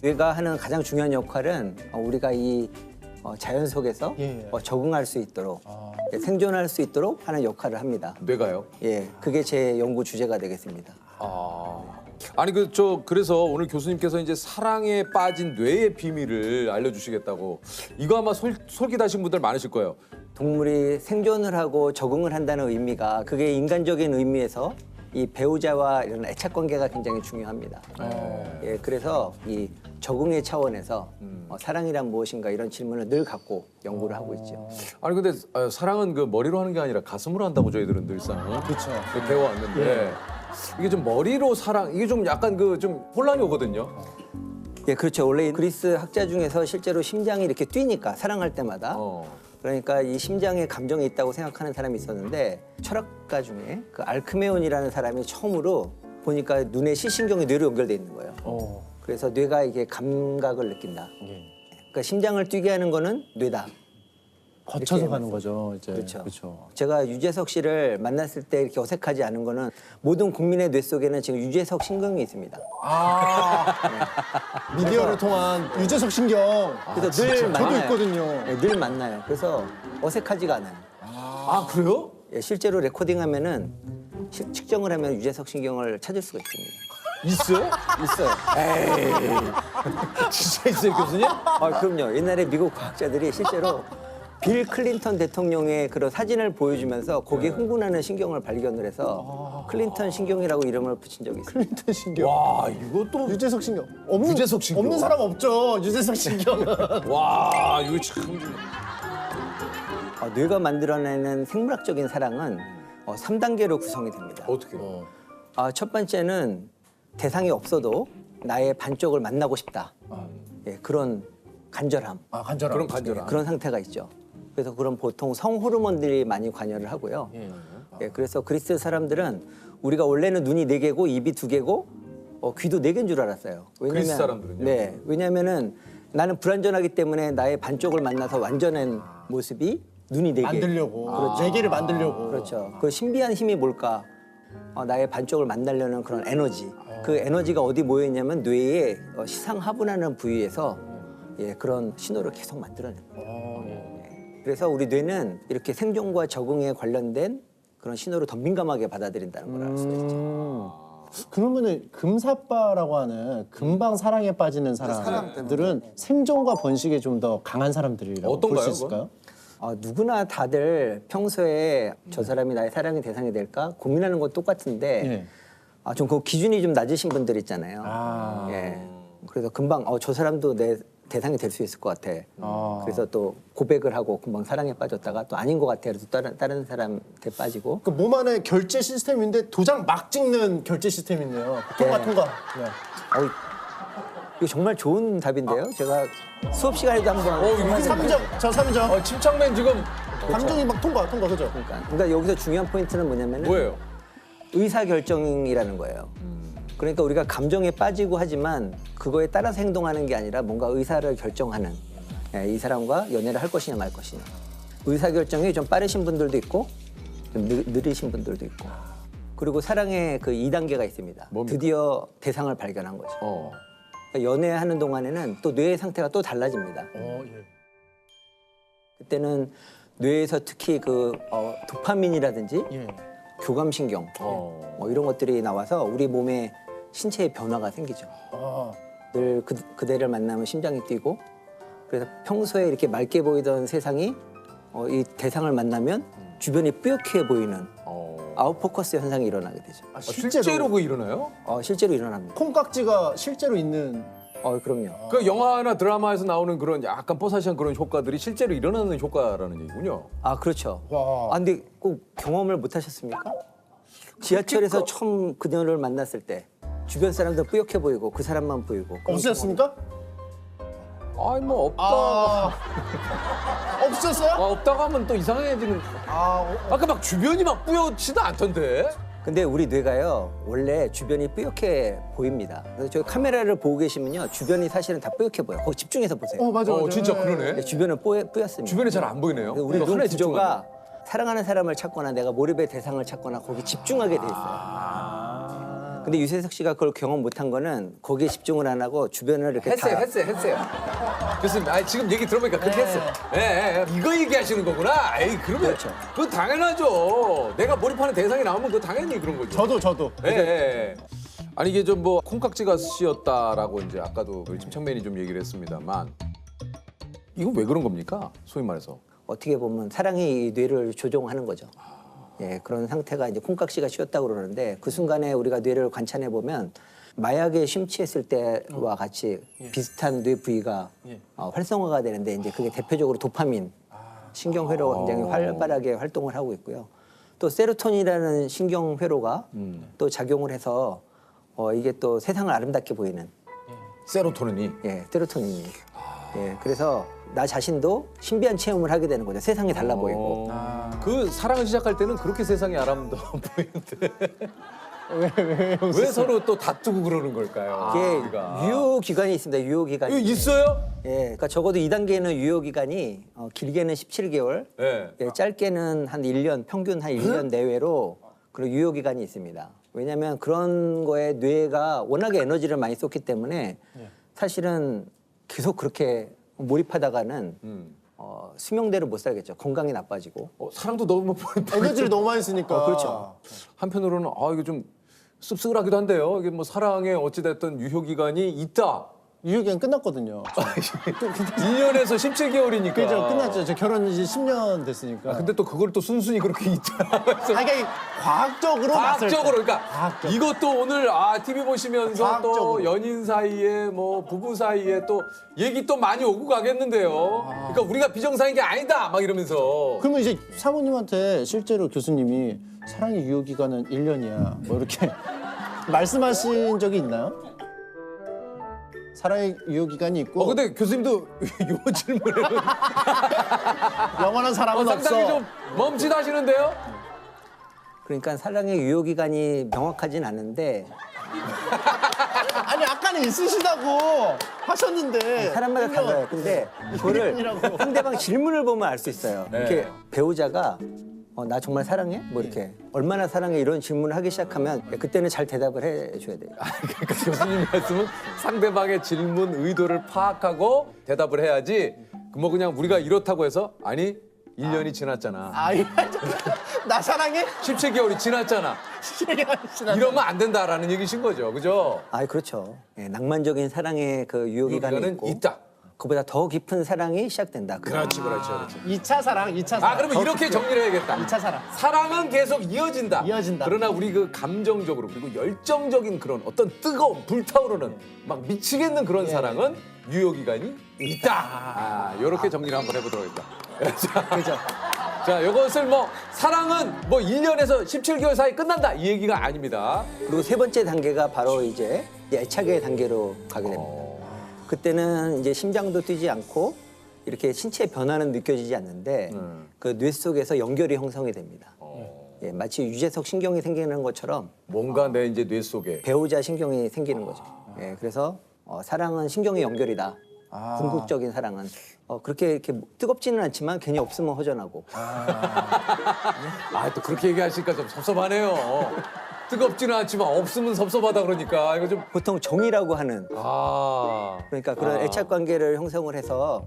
뇌가 하는 가장 중요한 역할은 우리가 이 자연 속에서 적응할 수 있도록 생존할 수 있도록 하는 역할을 합니다. 뇌가요? 예, 그게 제 연구 주제가 되겠습니다. 아니 그래서 오늘 교수님께서 이제 사랑에 빠진 뇌의 비밀을 알려주시겠다고 이거 아마 솔깃하신 분들 많으실 거예요. 동물이 생존을 하고 적응을 한다는 의미가 그게 인간적인 의미에서 이 배우자와 이런 애착 관계가 굉장히 중요합니다. 예, 그래서 이 적응의 차원에서 사랑이란 무엇인가 이런 질문을 늘 갖고 연구를 하고 있죠. 아니 근데 사랑은 그 머리로 하는 게 아니라 가슴으로 한다고 저희들은 늘상 그렇죠. 배워왔는데 이게 좀 머리로 사랑 이게 좀 약간 그 좀 혼란이 오거든요. 예, 그렇죠. 원래 그리스 학자 중에서 실제로 심장이 이렇게 뛰니까 사랑할 때마다 그러니까 이 심장에 감정이 있다고 생각하는 사람이 있었는데 철학가 중에 그 알크메온이라는 사람이 처음으로 보니까 눈의 시신경이 뇌로 연결돼 있는 거예요. 그래서 뇌가 이게 감각을 느낀다. 그러니까 심장을 뛰게 하는 거는 뇌다. 거쳐서 이렇게 가는 거죠. 이제. 그렇죠. 제가 유재석 씨를 만났을 때 이렇게 어색하지 않은 거는 모든 국민의 뇌 속에는 지금 유재석 신경이 있습니다. 미디어를 통한 유재석 신경. 그래서 늘 저도 만나요. 있거든요. 네, 늘 만나요. 그래서 어색하지가 않아요. 아 그래요? 예, 실제로 레코딩하면은 측정을 하면 유재석 신경을 찾을 수가 있습니다. 있어요? 있어요. 에이. 진짜 있어요, 교수님? 아, 그럼요. 옛날에 미국 과학자들이 실제로 빌 클린턴 대통령의 그런 사진을 보여주면서 거기에 흥분하는 신경을 발견을 해서 클린턴 신경이라고 이름을 붙인 적이 있어요. 클린턴 신경. 와 이것도 유재석 신경. 유재석 신경. 없는 사람 없죠. 유재석 신경은. 와 이거 참. 뇌가 만들어내는 생물학적인 사랑은 3단계로 구성이 됩니다. 어떻게? 첫 번째는 대상이 없어도 나의 반쪽을 만나고 싶다. 예, 그런 간절함. 간절함. 그런 간절함. 그런 상태가 있죠. 그래서 그런 보통 성호르몬들이 많이 관여를 하고요. 예, 그래서 그리스 사람들은 우리가 원래는 눈이 4개고 입이 2개고 귀도 4개인 줄 알았어요. 그리스 사람들은요? 네, 왜냐면은 나는 불완전하기 때문에 나의 반쪽을 만나서 완전한 모습이 눈이 4개. 만들려고. 그렇죠. 4개를 만들려고. 그렇죠. 그 신비한 힘이 뭘까? 나의 반쪽을 만나려는 그런 에너지. 그 에너지가 어디 모여 있냐면 뇌의 시상하분하는 부위에서 예, 그런 신호를 계속 만들어냅니다. 그래서 우리 뇌는 이렇게 생존과 적응에 관련된 그런 신호를 더 민감하게 받아들인다는 걸 알 수가 있죠. 그러면은 금사빠라고 하는 금방 사랑에 빠지는 사람들은 생존과 번식에 좀 더 강한 사람들이라고 볼 수 있을까요? 누구나 다들 평소에 저 사람이 나의 사랑의 대상이 될까 고민하는 건 똑같은데 좀 그 기준이 좀 낮으신 분들 있잖아요. 예. 그래서 금방 저 사람도 내 대상이 될 수 있을 것 같아. 그래서 또 고백을 하고 금방 사랑에 빠졌다가 또 아닌 것 같아. 그래서 다른 사람한테 빠지고. 그 몸 안에 결제 시스템인데 도장 막 찍는 결제 시스템이 있네요. 통과. 네. 이거 정말 좋은 답인데요. 제가 수업 시간에도 한번. 저 3점. 침착맨 지금 감정이 막 통과, 그죠? 그러니까 여기서 중요한 포인트는 뭐냐면은 뭐예요? 의사결정이라는 거예요. 그러니까 우리가 감정에 빠지고 하지만 그거에 따라서 행동하는 게 아니라 뭔가 의사를 결정하는 이 사람과 연애를 할 것이냐 말 것이냐. 의사결정이 좀 빠르신 분들도 있고 좀 느리신 분들도 있고 그리고 사랑의 그 2단계가 있습니다. 뭡니까? 드디어 대상을 발견한 거죠. 그러니까 연애하는 동안에는 또 뇌의 상태가 또 달라집니다. 그때는 뇌에서 특히 그 도파민이라든지 교감신경 이런 것들이 나와서 우리 몸에 신체의 변화가 생기죠. 늘 그대를 만나면 심장이 뛰고 그래서 평소에 이렇게 맑게 보이던 세상이 이 대상을 만나면 주변이 뿌옇게 보이는 아웃포커스 현상이 일어나게 되죠. 실제로 그거 일어나요? 실제로 일어납니다. 콩깍지가 실제로 있는. 그럼요. 그 영화나 드라마에서 나오는 그런 약간 뽀사시한 그런 효과들이 실제로 일어나는 효과라는 얘기군요. 그렇죠. 근데 꼭 경험을 못 하셨습니까? 지하철에서 처음 그녀를 만났을 때 주변 사람들 뿌옇게 보이고 그 사람만 보이고. 없으셨습니까? 아니 뭐 없다. 없었어요? 없다고 하면 또 이상해지는. 아까 막 주변이 막 뿌옇지도 않던데. 근데 우리 뇌가요 원래 주변이 뿌옇게 보입니다. 그래서 저희 카메라를 보고 계시면요 주변이 사실은 다 뿌옇게 보여. 거기 집중해서 보세요. 맞아. 진짜 그러네. 주변은 뿌였습니다. 주변이 잘 안 보이네요. 우리 눈 하나에 구조가 사랑하는 사람을 찾거나 내가 몰입의 대상을 찾거나 거기 집중하게 돼 있어요. 근데 유재석 씨가 그걸 경험 못한 거는 거기에 집중을 안 하고 주변을 이렇게 했어요. 교수님, 지금 얘기 들어보니까 그렇게 했어요. 이거 얘기하시는 거구나. 에이, 그러면 그렇죠. 그건 당연하죠. 내가 몰입하는 대상이 나오면 그거 당연히 그런 거죠. 저도. 아니 이게 좀 뭐 콩깍지가 씌었다라고 이제 아까도 우리 침착맨이 좀 얘기를 했습니다만 이건 왜 그런 겁니까? 소위 말해서. 어떻게 보면 사랑이 이 뇌를 조종하는 거죠. 그런 상태가 이제 콩깍지가 씌었다고 그러는데 그 순간에 우리가 뇌를 관찰해 보면 마약에 심취했을 때와 같이 비슷한 뇌 부위가 활성화가 되는데 이제 그게 대표적으로 도파민 신경회로가 굉장히 활발하게 활동을 하고 있고요. 또 세로토닌이라는 신경회로가 또 작용을 해서 이게 또 세상을 아름답게 보이는 세로토닌이? 세로토닌이. 그래서 나 자신도 신비한 체험을 하게 되는 거죠. 세상이 달라 보이고. 그 사랑을 시작할 때는 그렇게 세상이 아름다워 보이는데. 왜 서로 또 다투고 그러는 걸까요? 이게 우리가. 유효 기간이 있습니다. 유효 기간이. 이거 있어요? 예, 그러니까 적어도 2단계는 유효 기간이 길게는 17개월, 네. 예, 짧게는 한 1년, 평균 한 1년 내외로 그런 유효 기간이 있습니다. 왜냐하면 그런 거에 뇌가 워낙에 에너지를 많이 썼기 때문에 사실은 계속 그렇게 몰입하다가는 수명대로 못 살겠죠. 건강이 나빠지고. 사랑도 너무 에너지를 너무 많이 쓰니까. 그렇죠. 한편으로는 이거 좀 씁쓸하기도 한데요. 이게 뭐 사랑에 어찌됐든 유효 기간이 있다. 유효기간 끝났거든요. 1년에서 17개월이니까. 그죠, 끝났죠. 저 결혼 이제 10년 됐으니까. 근데 또 그걸 또 순순히 그렇게 있다. 이게 과학적으로 과학적으로 그러니까 이것도 오늘 TV 보시면서 과학적으로. 또 연인 사이에 뭐 부부 사이에 또 얘기 또 많이 오고 가겠는데요. 그러니까 우리가 비정상인 게 아니다 막 이러면서. 그러면 이제 사모님한테 실제로 교수님이 사랑의 유효 기간은 1년이야. 뭐 이렇게 말씀하신 적이 있나요? 사랑의 유효 기간이 있고. 근데 교수님도 요 질문을 영원한 사랑은 상당히 없어. 좀 멈칫하시는데요. 그러니까 사랑의 유효 기간이 명확하진 않은데 아니 아까는 있으시다고 하셨는데. 사람마다 달라요. 근데 그거를 상대방 질문을 보면 알 수 있어요. 네. 이렇게 배우자가 나 정말 사랑해? 뭐 이렇게 얼마나 사랑해? 이런 질문을 하기 시작하면 그때는 잘 대답을 해줘야 돼요. 그러니까 교수님 말씀은 상대방의 질문 의도를 파악하고 대답을 해야지. 뭐 그냥 우리가 이렇다고 해서 아니 1년이 지났잖아. 나 사랑해? 17개월이 지났잖아. 이러면 안 된다라는 얘기신 거죠, 그죠? 그렇죠. 예, 낭만적인 사랑의 그 유효 기간이 있고 있다. 그보다 더 깊은 사랑이 시작된다. 그렇지. 2차 사랑, 2차 사랑. 그러면 이렇게 정리를 해야겠다. 2차 사랑. 사랑은 계속 이어진다. 이어진다. 그러나 우리 그 감정적으로 그리고 열정적인 그런 어떤 뜨거운 불타오르는 막 미치겠는 그런 사랑은 유효 기간이 있다. 이렇게 정리를 한번 해보도록 하겠습니다. 그죠. 자, 이것을 뭐 사랑은 뭐 1년에서 17개월 사이 끝난다 이 얘기가 아닙니다. 그리고 세 번째 단계가 바로 이제 애착의 단계로 가게 됩니다. 그때는 이제 심장도 뛰지 않고 이렇게 신체 변화는 느껴지지 않는데 그 뇌 속에서 연결이 형성이 됩니다. 예, 마치 유재석 신경이 생기는 것처럼 뭔가 내 이제 뇌 속에 배우자 신경이 생기는 거죠. 예, 그래서 사랑은 신경의 연결이다. 궁극적인 사랑은 그렇게 이렇게 뜨겁지는 않지만 괜히 없으면 허전하고. 또 그렇게 얘기하시니까 좀 섭섭하네요. 뜨겁지는 않지만 없으면 섭섭하다 그러니까 이거 좀 보통 정이라고 하는 그러니까 그런 애착 관계를 형성을 해서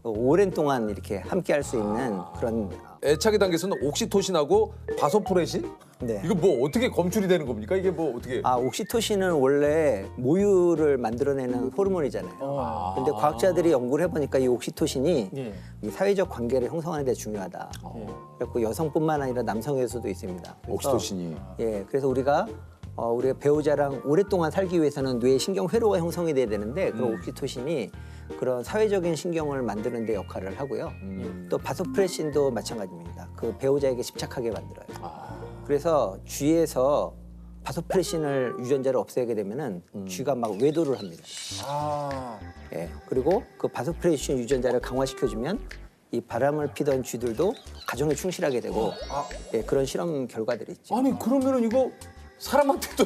오랜 동안 이렇게 함께 할 수 있는 그런 애착의 단계에서는 옥시토신하고 바소프레신? 네. 이거 뭐 어떻게 검출이 되는 겁니까? 이게 뭐 어떻게? 옥시토신은 원래 모유를 만들어내는 호르몬이잖아요. 근데 과학자들이 연구를 해보니까 이 옥시토신이 이 사회적 관계를 형성하는 데 중요하다. 그래서 여성뿐만 아니라 남성에서도 있습니다. 그래서, 옥시토신이. 예, 그래서 우리가 배우자랑 오랫동안 살기 위해서는 뇌 신경 회로가 형성이 돼야 되는데 그런 옥시토신이 그런 사회적인 신경을 만드는 데 역할을 하고요. 또 바소프레신도 마찬가지입니다. 그 배우자에게 집착하게 만들어요. 그래서 쥐에서 바소프레신을 유전자를 없애게 되면은 쥐가 막 외도를 합니다. 예, 그리고 그 바소프레신 유전자를 강화시켜주면 이 바람을 피던 쥐들도 가정에 충실하게 되고 예, 그런 실험 결과들이 있죠. 아니 그러면은 이거 사람한테도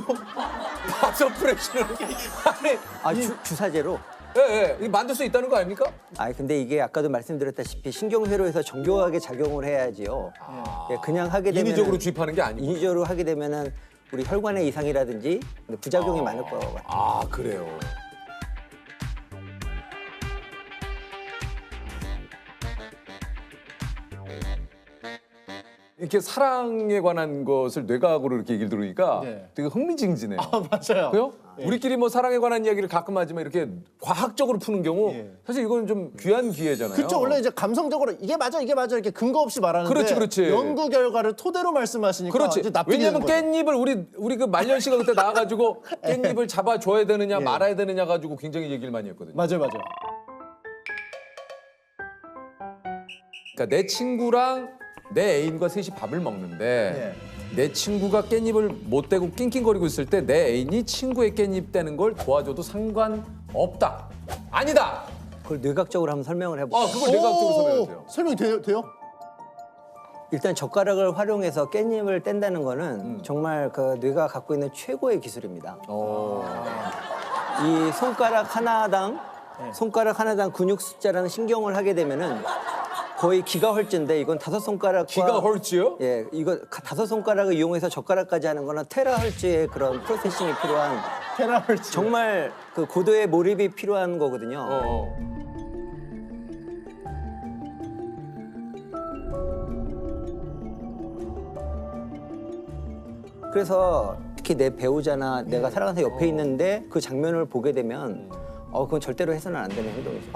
바소프레신을 주사제로? 예, 예, 만들 수 있다는 거 아닙니까? 근데 이게 아까도 말씀드렸다시피 신경회로에서 정교하게 작용을 해야지요. 예, 그냥 하게 되면 인위적으로 주입하는 게 아니고. 인위적으로 하게 되면은 우리 혈관의 이상이라든지 부작용이 많을 것 같아요. 그래요. 이렇게 사랑에 관한 것을 뇌과학으로 이렇게 얘기를 들으니까 되게 흥미진진해요. 맞아요. 그요? 우리끼리 뭐 사랑에 관한 이야기를 가끔 하지만 이렇게 과학적으로 푸는 경우 사실 이건 좀 귀한 기회잖아요. 그렇죠. 원래 이제 감성적으로 이게 맞아 이렇게 근거 없이 말하는데 그렇지. 연구 결과를 토대로 말씀하시니까 그렇지. 이제 납득이 왜냐면 되는 거죠. 깻잎을 우리 그 말년 씨가 그때 나와가지고 깻잎을 잡아줘야 되느냐 말아야 되느냐 가지고 굉장히 얘기를 많이 했거든요. 맞아요. 그러니까 내 친구랑 내 애인과 셋이 밥을 먹는데 내 친구가 깻잎을 못 대고 낑낑거리고 있을 때 내 애인이 친구의 깻잎 떼는 걸 도와줘도 상관없다. 아니다. 그걸 뇌각적으로 한번 설명을 해볼게요. 그걸 뇌각적으로 설명해주세요. 설명이 돼요? 일단 젓가락을 활용해서 깻잎을 뗀다는 거는 정말 그 뇌가 갖고 있는 최고의 기술입니다. 이 손가락 하나당 근육 숫자라는 신경을 하게 되면은 거의 기가헐츠인데 이건 5손가락과 기가헐츠요? 예, 이거 5손가락을 이용해서 젓가락까지 하는 거는 테라헐츠의 그런 프로세싱이 필요한 테라헐츠 정말 그 고도의 몰입이 필요한 거거든요. 그래서 특히 내 배우자나 내가 사랑하는 사람 옆에 있는데 그 장면을 보게 되면 그건 절대로 해서는 안 되는 행동이죠.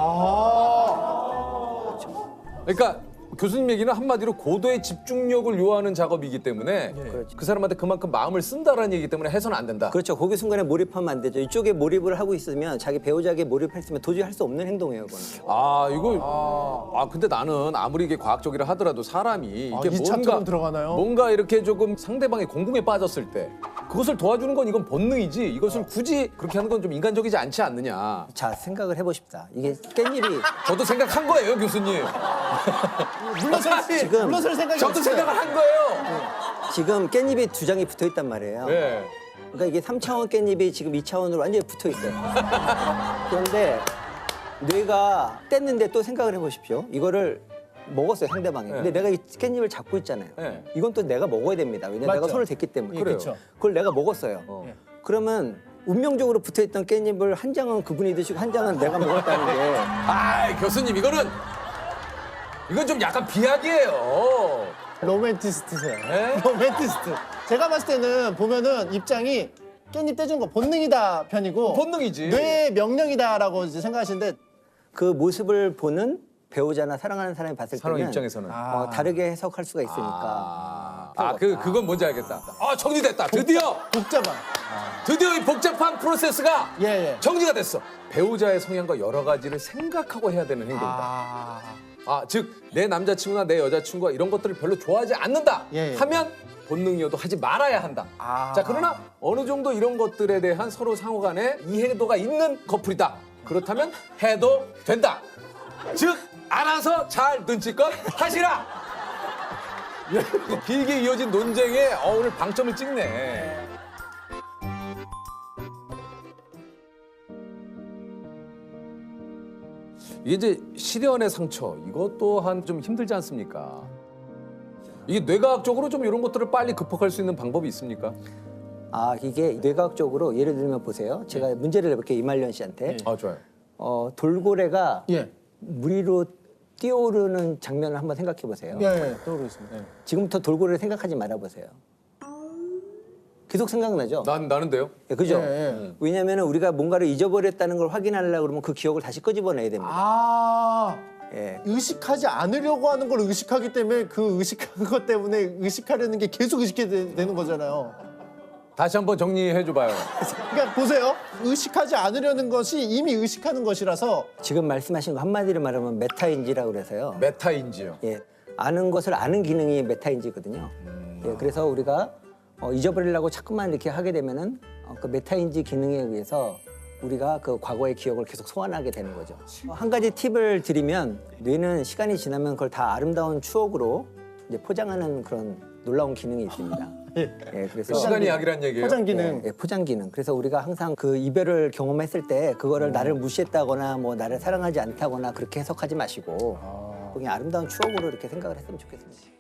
그러니까 교수님 얘기는 한마디로 고도의 집중력을 요하는 작업이기 때문에 그렇죠. 그 사람한테 그만큼 마음을 쓴다라는 얘기기 때문에 해서는 안 된다. 그렇죠. 거기 순간에 몰입하면 안 되죠. 이쪽에 몰입을 하고 있으면 자기 배우자에게 몰입했으면 도저히 할 수 없는 행동이에요. 그건. 근데 나는 아무리 이게 과학적이라 하더라도 사람이 이게 이 차트로 들어가나요? 뭔가 이렇게 조금 상대방의 공궁에 빠졌을 때 그것을 도와주는 건 이건 본능이지 이것을 굳이 그렇게 하는 건 좀 인간적이지 않지 않느냐. 자, 생각을 해보십시다. 이게 깻잎이 저도 생각한 거예요, 교수님. 물러설 생각이 저도 생각을 한 거예요. 지금 깻잎이 2장이 붙어 있단 말이에요. 네. 그러니까 이게 3차원 깻잎이 지금 2차원으로 완전히 붙어 있어요. 그런데 뇌가 뗐는데 또 생각을 해보십시오. 이거를 먹었어요, 상대방이. 근데 내가 이 깻잎을 잡고 있잖아요. 이건 또 내가 먹어야 됩니다. 왜냐면 내가 손을 댔기 때문에. 그렇죠. 그걸 내가 먹었어요. 그러면 운명적으로 붙어있던 깻잎을 한 장은 그분이 드시고 한 장은 내가 먹었다는 게 교수님 이건 좀 약간 비약이에요. 로맨티스트세요. 로맨티스트. 제가 봤을 때는 보면은 입장이 깻잎 떼주는 거 본능이다 편이고 본능이지. 뇌의 명령이다라고 이제 생각하시는데 그 모습을 보는 배우자나 사랑하는 사람이 봤을 사람 때는 입장에서는. 다르게 해석할 수가 있으니까. 그건 뭔지 알겠다. 정리됐다. 드디어 복잡한. 드디어 이 복잡한 프로세스가 정리가 됐어. 배우자의 성향과 여러 가지를 생각하고 해야 되는 행동이다. 즉 내 남자친구나 내 여자친구가 이런 것들을 별로 좋아하지 않는다 하면 본능이어도 하지 말아야 한다. 자, 그러나 어느 정도 이런 것들에 대한 서로 상호 간의 이해도가 있는 커플이다. 그렇다면 해도 된다. 즉 알아서 잘 눈치껏 하시라. 길게 이어진 논쟁에 오늘 방점을 찍네. 이게 이제 실연의 상처, 이것 또한 좀 힘들지 않습니까? 이게 뇌과학적으로 좀 이런 것들을 빨리 극복할 수 있는 방법이 있습니까? 이게 뇌과학적으로 예를 들면 보세요. 제가 문제를 내볼게요, 이말년 씨한테. 좋아요. 돌고래가 물 위로 뛰어오르는 장면을 한번 생각해 보세요. 떠오르고 있습니다. 지금부터 돌고래를 생각하지 말아 보세요. 계속 생각나죠? 나는데요? 그죠? 왜냐하면 우리가 뭔가를 잊어버렸다는 걸 확인하려고 그러면 그 기억을 다시 끄집어내야 됩니다. 의식하지 않으려고 하는 걸 의식하기 때문에 그 의식한 것 때문에 의식하려는 게 계속 의식하게 되는 거잖아요. 다시 한번 정리해 줘봐요. 그러니까 보세요. 의식하지 않으려는 것이 이미 의식하는 것이라서 지금 말씀하신 거 한마디로 말하면 메타인지라고 그래서요. 메타인지요? 아는 것을 아는 기능이 메타인지거든요. 그래서 우리가 잊어버리려고 자꾸만 이렇게 하게 되면은 그 메타인지 기능에 의해서 우리가 그 과거의 기억을 계속 소환하게 되는 거죠. 한 가지 팁을 드리면 뇌는 시간이 지나면 그걸 다 아름다운 추억으로 이제 포장하는 그런 놀라운 기능이 있습니다. 그래서 시간이 약이란 얘기예요? 포장 기능. 포장 기능. 그래서 우리가 항상 그 이별을 경험했을 때 그거를 나를 무시했다거나 뭐 나를 사랑하지 않다거나 그렇게 해석하지 마시고 그냥 아름다운 추억으로 이렇게 생각을 했으면 좋겠습니다.